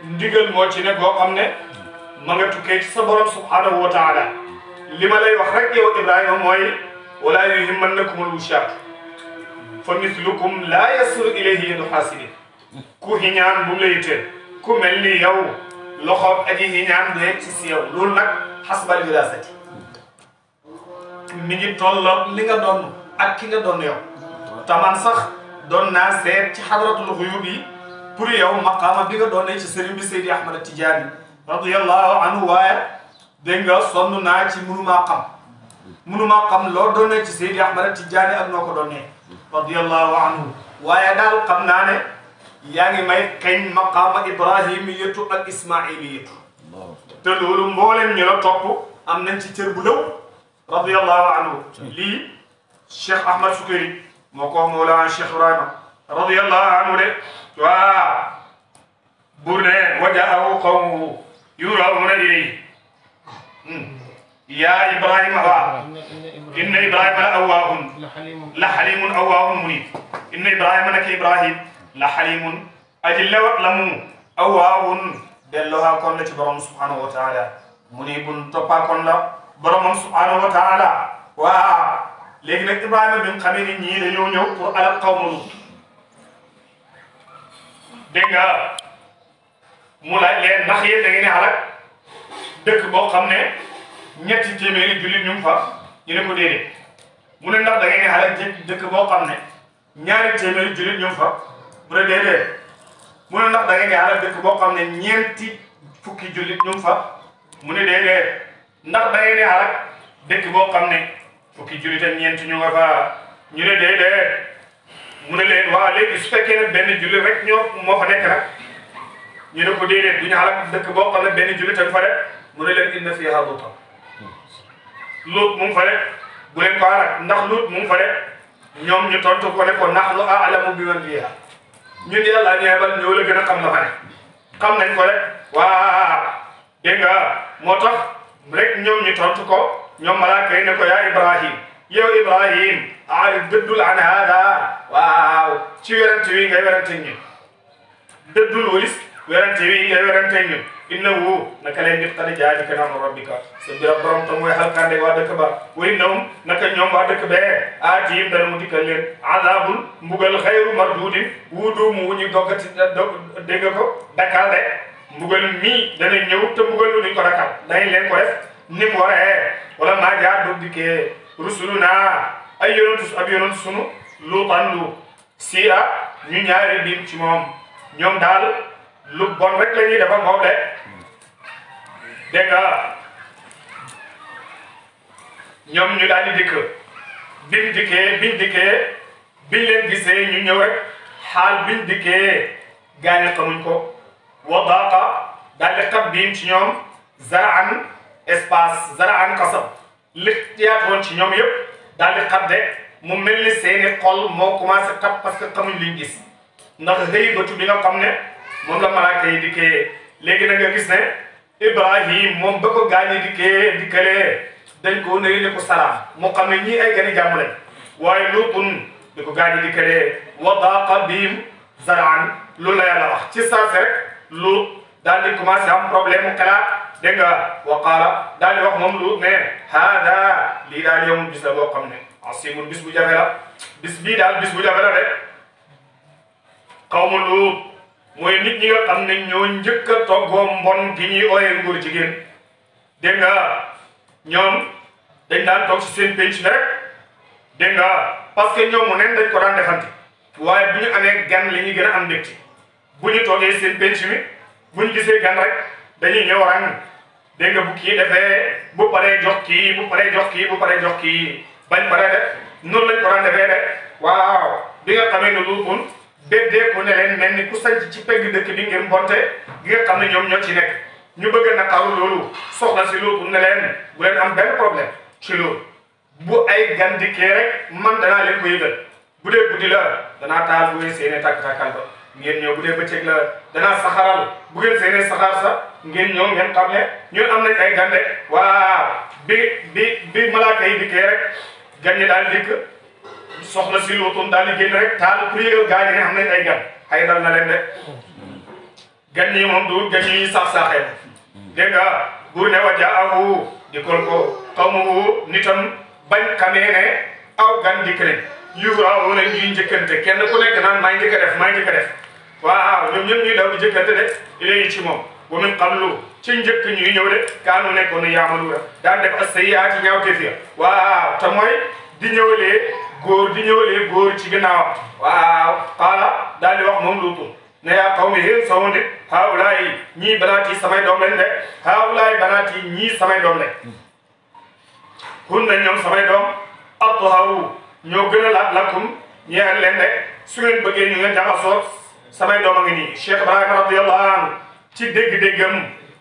ndigal moo ci ne boo xam ne ma nga tukkee ci sa borom subhanahu wa taala li ma lay wax rek yow Ibrahima mooy wala yuhimmannakumul wushaat fa mislukum laa yasiru ilayhi yadu xaasidi ku hiñaan bu mu la yitteel ku mel ni yow loxoom aji hiñaan du yegg ci yow loolu nag xasbal wilaasati mi ngi tolloog li nga doon ak ki nga doon yow taman sax doon naa seet ci xadratul xuyub yi pour yow maqaama bi nga doonee ci sëriñ bi Seydi Ahmad Tijaani radiyallahu anhu waaye dégg nga sonn naa ci mënumaa xam loo doonee ci Seydi Ahmad Tijaani ak noo ko doonee radiyallahu anhu waaye daal xam naa ne yaa ngi may kañ maqaama ibrahimiyatu ak ismailiyatu te loolu mboolem ñu la topp am nañ ci cër bu lëw radiyallahu anhu lii Cheikh Ahmad Sukayri moo ko wax Mawlana Cheikh Ibrahima radiyallahu anhu de waa bur ne wajaahu qawmuhu yurawna ilayhi yaa Ibrahima waa inna Ibrahima la awwaahun la xalimun awwaahun munib inna Ibrahima naka Ibrahim la xalimun aji lewat la mu awwaahun delloohaa kon la ci borom subhanahu wa taala munibun toppaa kon la boromam subhanahu wa taala waa léegi nag Ibrahima bi mu xamee ni ñii dañoo ñëw pour alal qawma Lut dégg nga mu laaj leen ndax yéen da ngeen di alal dëkk boo xam ne ñetti téeméeri jullit ñu ngi fa ñu ne ko déedéet mu ne ndax da ngeen di alal dëkk boo xam ne ñaari téeméeri jullit ñu ngi fa mu ne déedéet mu ne ndax da ngeen di alal dëkk boo xam ne ñeenti fukki jullit ñu ngi fa mu ne déedéet ndax da ngeen di alal dëkk boo xam ne fukki jullit ak ñeent ñu nga fa ñu ne déedéet mu ne leen waaw léegi su fekkee ne benn jullit rek moo fa nekk nag ñu ne ko déedéet du ñu xalaat dëkk boo xam ne benn jullit ak fa rek mu ne leen inna fiihaa Luutan Luut mu ngi fa rek bu leen ko xalaat ndax Luut mu ngi fa rek ñoom ñu tontu ko ne ko nahnu a'lamu biman fiihaa ñun yàlla ñeebal ñoo la gën a xam la fa ne xam nañ ko rek waa dégg nga moo tax rek ñoom ñu tontu ko ñoom malaaka yi ne ko yaa Ibrahim yow Ibrahim dëddul an haada waaw ci werante wi ngay werante ñun dëddul walis werante wi ngay werante ñun innahu naka leen nit xadi jaaji ka naam rabbika sa bira borom tam mooy xalkande waa dëkk ba wa innahum naka ñoom waa dëkk bee aatihim dana mu dikkal leen azabun mbugal xayru mardudin wuudu mu wuñu doggati dégg nga ko dakal de mbugal mii dana ñëw te mbugal lu duñ ko dakal dañ leen ko def ni mu waree wala maa jaar doog dikkee rusuluna ay yonantu ab yonantu sunu Luutan lu si ñu ñaari biim ci moom ñoom daal lu bon rek la ñuy dafa moom de dégg nga ñoom ñu daal di dikk biñ dikkee biñ leen gisee ñu ñëw rek xaal biñ dikkee gaañu xamuñ ko wa daaqa daal di xab biim ci ñoom zaraan espace zaraan kasab li yaatoon ci ñoom yëpp daal di xab de mu mel ni seeni xol moo commencé xab parce que xamuñ liñ gis ndax xëy batu bi nga xam ne moom la malaaka yi dikkee léegi na nga gis ne Ibrahim moom ba ko gaañi dikkalee dañ ko nuyu ne ko salaam moo xam ne ñii ay gani jàmm lañ waaye Luutun di ko gaañi dikkalee wa daaqa bihim zaraan loolu la yàlla wax ci saa si rek Luut daal di commencé am problème mu xalaat dégg nga wa qaala daal di wax moom Luut ne haada lii daal yowmul bis la boo xam ne asimun bis bu jafe la bis bii daal bis bu jafe la de xawma Luut mooy nit ñi nga xam ne ñoo njëkk a toggoo mbon gi ñuy ooyee nguur jigéen dégg nga ñoom dañ daan toog si seen penc mi rek dégg nga parce que ñoom mu neen dañ ko daan defante waaye bu ñu amee gan li ñuy gën a am mbégte bu ñu toogee seen penc mi bu ñu gisee gan rek dañuy ñëw rang dégg nga bu kii defee bu paree jox kii bu paree jox kii bu paree jox kii bañ paree def noonu lañ ko daan defee rek waaw bi nga xamee ne Luutun béddee ko ne leen mel ni ku sanc ci pegg dëkk bi ngir mbonte gi nga xam ne ñoom ñoo ci nekk ñu bëgg a naqaru loolu soxna si Luutun ne leen bu leen am benn problème ci loolu bu ay gan dikkee rek man danaa leen ko yëgal bu dee guddi la danaa taal bu ngeen seenee tàkk-tàkkal ba ngeen ñëw bu dee bëccëg la danaa saxaral bu ngeen seenee saxaar sa ngeen ñëw ngeen xam ne ñun am nañ ay gande waaw bi malaaka yi dikkee rek gan ñi daal dikk soxna si Luutun daal di génn rek taal pour yëgal gaa yi ne xam nañ ay gan ay dal na leen de gan ñi moom du gan ñi sax-saxee dégg nga buur ne wa jaahu dikkal ko qawmuhu nitam bañ xamee ne aw gan dikk nañ yuhrawna ñuy njëkkante kenn ku nekk naan maa ngi njëkk a def maa ngi njëkk a def waaw ñoom ñëpp ñuy daw di njëkkante de ilayhi ci moom wa min qablu ci njëkk ñuy ñëw de kaanu nekkoon yaamaluuna daan def as-sayyi'aati ñaawteef ya waaw te mooy di ñëwalee góor ci ginnaaw waaw qaala daal di wax moom Luutu ne yaa qawmi yéen sama nit haawulaay ñii banaati samay doom lañ de haawulaay banaati ñii samay doom lañ hunna ñoom samay doom atharu ñoo gën a laat lakum ñeexal leen de su ngeen bëggee ñu ngeen jaxasoo samay doom a ngi nii Cheikh Ibrahima radiyallahu anhu ci dégg-déggam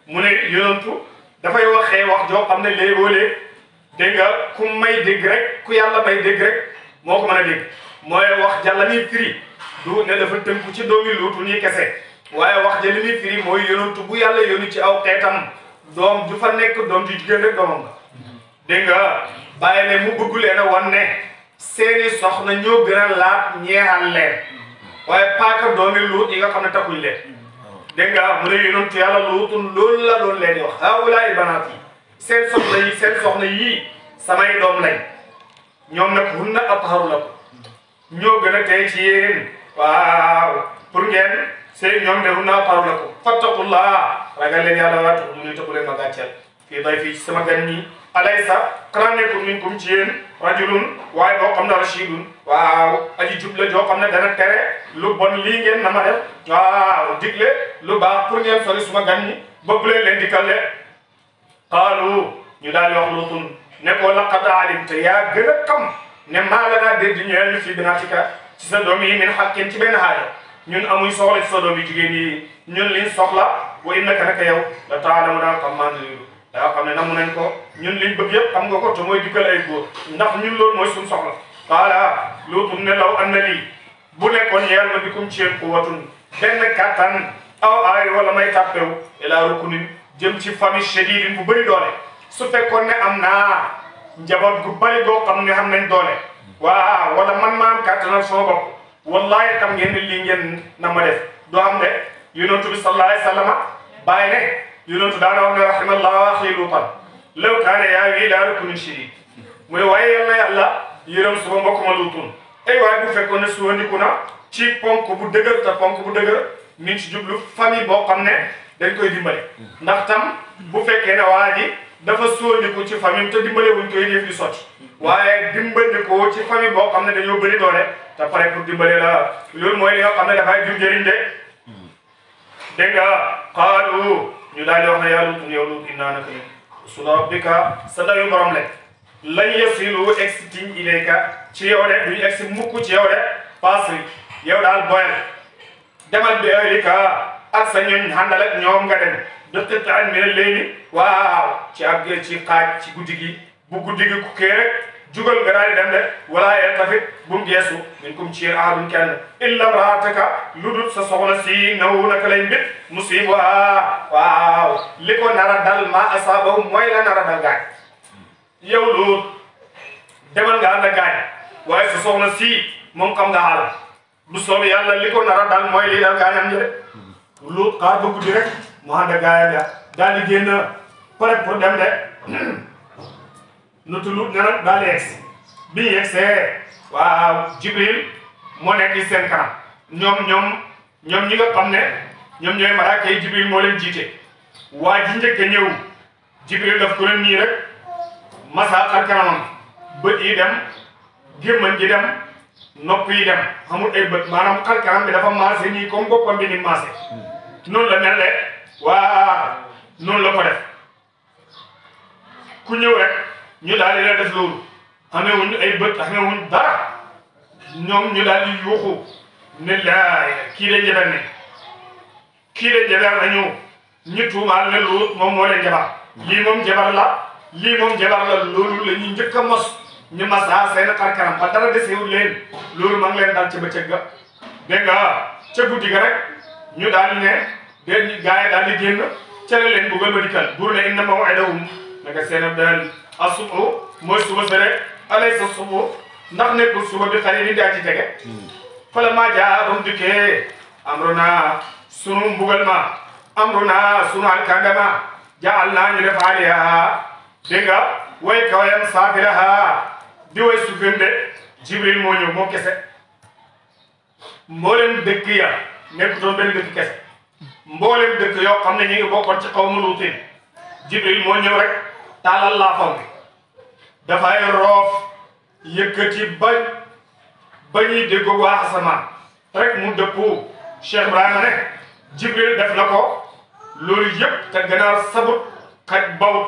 mu ne yonantu dafay waxee wax joo xam ne léegoo-léeg dégg nga ku may dégg rek ku yàlla may dégg rek moo ko mën a dégg mooy wax ja la muy firi du ne dafa tënku ci doomi Luutu nii kese waaye wax ja li muy firi mooy yonantu bu yàlla yónni ci aw xeetam doom ju fa nekk doom ju jigéen rek doomam nga dégg nga bàyyi ne mu bëgg leen a wan ne seeni soxna ñoo gën a laat ñeexal leen waaye paaka doomi Luut yi nga xam ne takkuñ leen dégg nga mu ne yonantu yàlla Luutun loolu la doon leen di wax haawulaay banaati seen soxna yii samay doom lañ ñoom nag hunna atharu lakum ñoo gën a tey ci yéen waaw pour ngeen seen ñoom de hunna atharu lakum fattaqullah ragal leen yàlla waa tax ñu tëbu leen ma gàcceel fii day fii sama gan ñi alaysa xanaa nekkul minkum ci yéen rajulun waaye boo xam ne rashidun waaw aji jub la joo xam ne dana tere lu bon lii ngeen na ma def waaw digle lu baax pour ngeen sori suma gan ñi ba bu leen dikkal de qaalu ñu daal di wax Luutun ne ko laqad alimta yaa gën a xam ne maa la naa dégg ñeel ñu fi binaatika ci sa doom yi min haqqin ci benn xaaja ñun amuñ soxla ci sa doom yi jigéen yi ñun liñ soxla wa innaka naka yow la taalamu daal xam maa ngi daa xam ne namu nañ ko ñun liñ bëgg yëpp xam nga ko te mooy dikkal ay góor ndax ñun loolu mooy suñ soxla qaala Luutun ne law anna lii bu nekkoon ñeel ma bikum ci yéen quwwatun benn kattan aw aay wala may tàppewu ilaa rukunin jëm ci famille shadidin bu bëri doole su fekkoon ne am naa njaboot gu bëri goo xam ne xam nañ doole waaw wala man maa am kattanal sama bopp wallahi xam ngeen ne lii ngeen na ma def doo xam ne yonentu bi sallallahu alayhi wa sallam bàyyi ne yonentu daana wax ne rahimallahu axi Luutan law kaana yaawi ilaa rukunin shadid mu ne waaye yal na yàlla yërëm suma mbokk ma Luutun ay waaye bu fekkoon ne suwandiku na ci ponk bu dëgër te ponk bu dëgër min ci jublu famille boo xam ne dañ koy dimbale ndax tam bu fekkee ne waa ji dafa sóondiku ci famille te dimbale wuñ koy def di sotti waaye dimbandikoo ci famille boo xam ne dañoo bëri doole te pare pour dimbale la loolu mooy li nga xam ne dafay jur njëriñ de dégg nga qaalu ñu daal di wax ne yaa Luut yow Luut innaa naka ñun rusulu rabbika sa dayu borom le lan yasilu egsi ilayka ci yow de duñu egsi mukk ci yow de pasri yow daal boyal demal bi ahlika ak sa ñooñ àndal ak ñoom nga dem de qit'an min al-layli waaw ci xaaj ci guddi gi bu guddi gi ku kee rek jugal nga daal di dem de wala yaltafit bu mu geesu minkum ci yéen ahadun kenn illa imra'ataka lu dul sa soxna si naw naka lay mbit musiba waaw li ko nara dal ma asaabahu mooy la nara dal gaañ yow Luut demal nga ànd ak gaañ waaye sa soxna si moom xam nga xaal bu soobee yàlla li ko nara dal mooy lii dal gaañam jële Luut xaar ba guddi rek mu ànd ak gaayam ya daal di génn pare pour dem de nutu Luut ne nag daal di yegsi bi ñu yegsee waaw Jibril moo nekk ci seen kanam ñoom ñi nga xam ne ñoom ñooy malaaka yi Jibril moo leen jiite waa ji njëkk a ñëw Jibril daf ko leen nii rek masa xar kanamam bët yi dem gémmañ ji dem nopp yi dem xamul ay bët maanaam xar kanam bi dafa maase nii comme boppam bi ni maase noonu la mel de waa noonu la ko def ku ñëw rek ñu daal di la def loolu xamee wuñ ay bët xamee wuñ dara ñoom ñu daal di yuuxu ne laay kii de njabar ne kii de njabar nañu ñu tuumaal ne Luut moom moo leen jabar lii moom jabar la loolu la ñuy njëkk a mos ñu masaa seen xar kanam ba dara desewul leen loolu ma ngi leen dal ca bëccëg ga dégg nga ca guddi ga rek ñu daal di ne déet gaa yi daal di génn ca la leen bugal ba dikkal buur ne inna maw'idahum naka seen ab daal as-subhu mooy suba sa rek alaysa subhu ndax nekkul suba bi xale di daa ci tege fala maa jaa ba mu dikkee amruna sunu mbugal ma amruna sunu alkanga ma jaal naa ñu def aliha dégg nga way kawayam saafilaha di way suufam de jibril moo ñëw moom kese mboolem dëkk ya nekkutoon benn dëkk kese mboolem dëkk yoo xam ne ñu ngi bokkoon ci xawmu Luutin jibril moo ñëw rek tàllal laafam bi dafay roof yëkkati ba ñuy déggoo waa asamaan rek mu dëppu Cheikh Ibrahima ne jibril def na ko loolu yëpp te ganaar sabut xaj bawut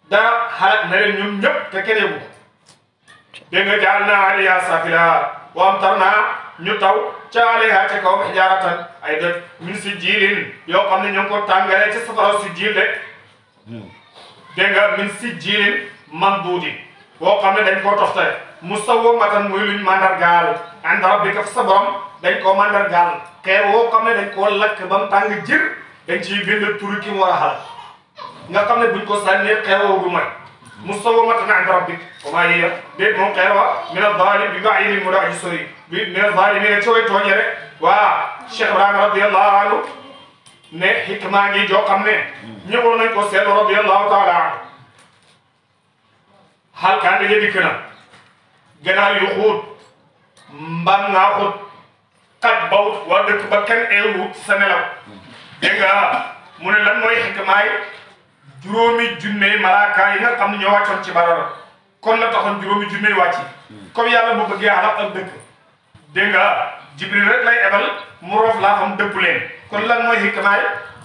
dara xalaat na leen ñoom ñëpp te keneen bu dégg nga jaal naa aliya safila wa amtarna ñu taw ca aliha ca kaw xijaaratan ay doj min si jiilin yoo xam ne ñoo ngi ko tàngalee ca safara si jiil de dégg nga min si jiilin mamduudi boo xam ne dañ koo toxtale musawwamatan muy luñ mandargaal inda rabbika fa sa borom dañ koo mandargaal xeer woo xam ne dañ koo lakk ba mu tàng jër dañ ciy bind turu ki mu war a xalaat nga xam ne buñ ko sànnee xeer woo du may musawwamatan inda rabbik wa maa hiya déet moom xeer wa mina zaalim bi ba'idin mu daa ji sori bi mina zaalimiina ci way tooñe rek waa Cheikh Ibrahima radiyallahu anhu ne xikmaa ngi joo xam ne ñëwoon nañ ko seetlu radiyallahu taala anhu xalkaande ya dikk na ganaar yu xuut mbaam naa xut xaj bawut waa dëkk ba kenn eewut sa nelaw dégg nga mu ne lan mooy xikmaay juróomi junne malaaka yi nga xam ne ñoo wàccoon ci barara kon la taxoon juróomi junne wàcc comme yàlla bu bëggee xalak ak dëkk dégg nga jibril rek lay ebal mu roof laa xam dëpp leen kon lan mooy xikmaay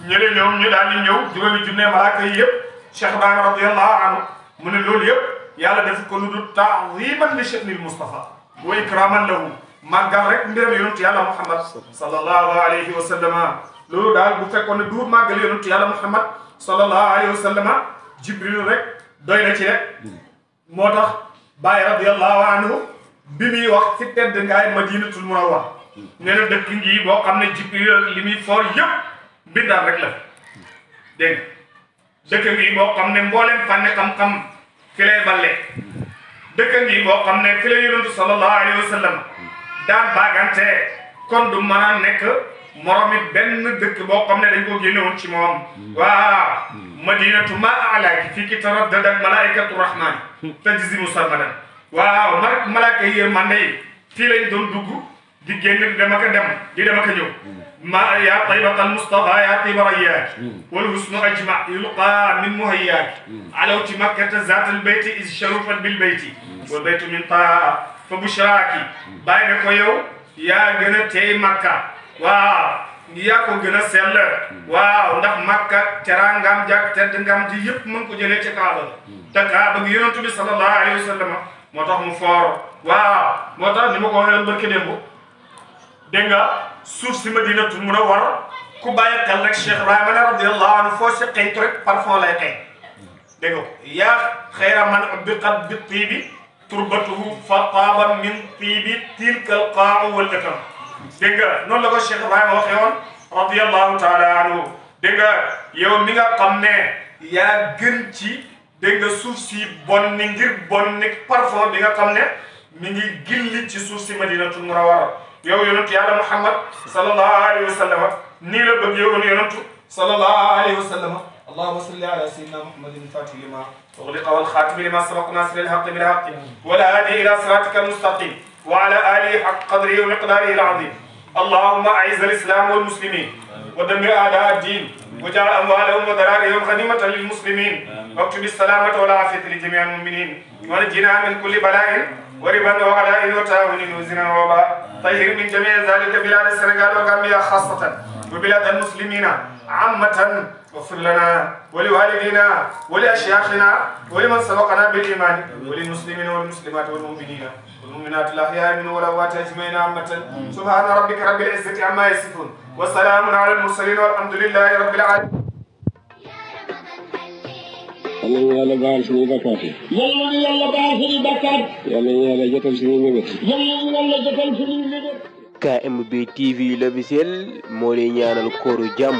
ñële ñoom ñu daal di ñëw juróomi junne malaaka yi yëpp Cheikh Ibrahima radiyallahu anhu mu ne loolu yëpp yàlla def ko lu dul ta'ziman li sha'nil Mustafa wa ikraman lahu màggal rek mbiram yonentu yàlla Muhammad sallallahu alayhi wa sallama loolu daal bu fekkoon ne duur màggal yonentu yàlla Muhammad sallallahu alayhi wa sallama jibril rek doy na ci rek moo tax Baay radiyallahu anhu bi muy wax ci tedd ngaay Madinatul Munawwara nee na dëkk ngi boo xam ne jibril li muy foor yëpp mbindaan rek la dégg dëkk ngi boo xam ne mboolem fànne xam-xam fi lay balle dëkk ngi boo xam ne fi la yonentu sallallahu alayhi wa sallam daan baagante kon du mën a nekk moromi benn dëkk boo xam ne dañ ko génne woon ci moom waa madinatu ma alaaki fii ki taraddadat malaikatu rahman tajzimu sarmadan waaw malaaka yi yërmande yi fii lañ doon dugg di génn di dem ak a dem di dem ak a ñëw ma yaa taybatal mustafa yaa tiba rayyaak wal husnu ajma yulqa min muhayyaak alawti makkata zaatal bayti is sharufat bil bayti wal baytu min taa fa bushraaki bàyyi ne ko yow yaa gën a teey makka waaw yaa ko gën a sell waaw ndax makka teraangam jàkk tedd ngam ji yëpp mën ko jëlee ci kaaba te kaaba gi yonentu bi sallallahu alayhi wa sallam moo tax mu foor waaw moo tax ni ma ko waxee barke démb dégg nga suuf si Madinatul Munawwara ku bàyyi xel rek Cheikh Ibrahima radiyallahu anhu foo si xëytu rek parfum lay xëy dégg nga yaa xayra man ubiqat bi tiibi turbatuhu fa taaba min tiibi tilkal qaa'u wal akam dégg nga noonu la ko Cheikh Ibrahima waxee woon radiyallahu taala anhu dégg nga yow mi nga xam ne yaa gën ci dégg nga suuf si bon ni ngir bon ni parfum bi nga xam ne mi ngi gilli ci suuf si Madinatul Munawwara yow yonentu yàlla Muhammad sallallahu alayhi wa sallam nii la bëgg yowoon yonentu sallallahu alayhi wa sallam allahumma salli ala sayyidina muhammadin fatih lima ughliqa wal khatim lima sabaqa nasir al haqq bil haqq wal hadi ila siratika al mustaqim wa ala alihi haqq qadrihi wa miqdarihi al azim allahumma a'izz al islam wal muslimin wa dammir a'da ad-din واجعل اموالهم وذراريهم غنيمة للمسلمين واكتب السلامة والعافية لجميع المؤمنين ونجنا من كل بلاء وربا وغلاء وتعاون وزنا ووباء طهر من جميع ذلك بلاد السنغال وغامبيا خاصة وبلاد المسلمين عامة واغفر لنا ولوالدينا ولأشياخنا ولمن سبقنا بالإيمان وللمسلمين والمسلمات والمؤمنين والمؤمنات الأحياء منهم والأموات أجمعين عامة سبحان ربك رب العزة عما يصفون وسلام على المرسلين والحمد لله رب العالمين. yàlla baal suñuy bakkaat yi. yàlla baal suñuy bakkaat. yàlla jotal suñuy mébét. yàlla jotal suñuy mébét. KMB TV l'officiel moo lay ñaanal kooru jàmm.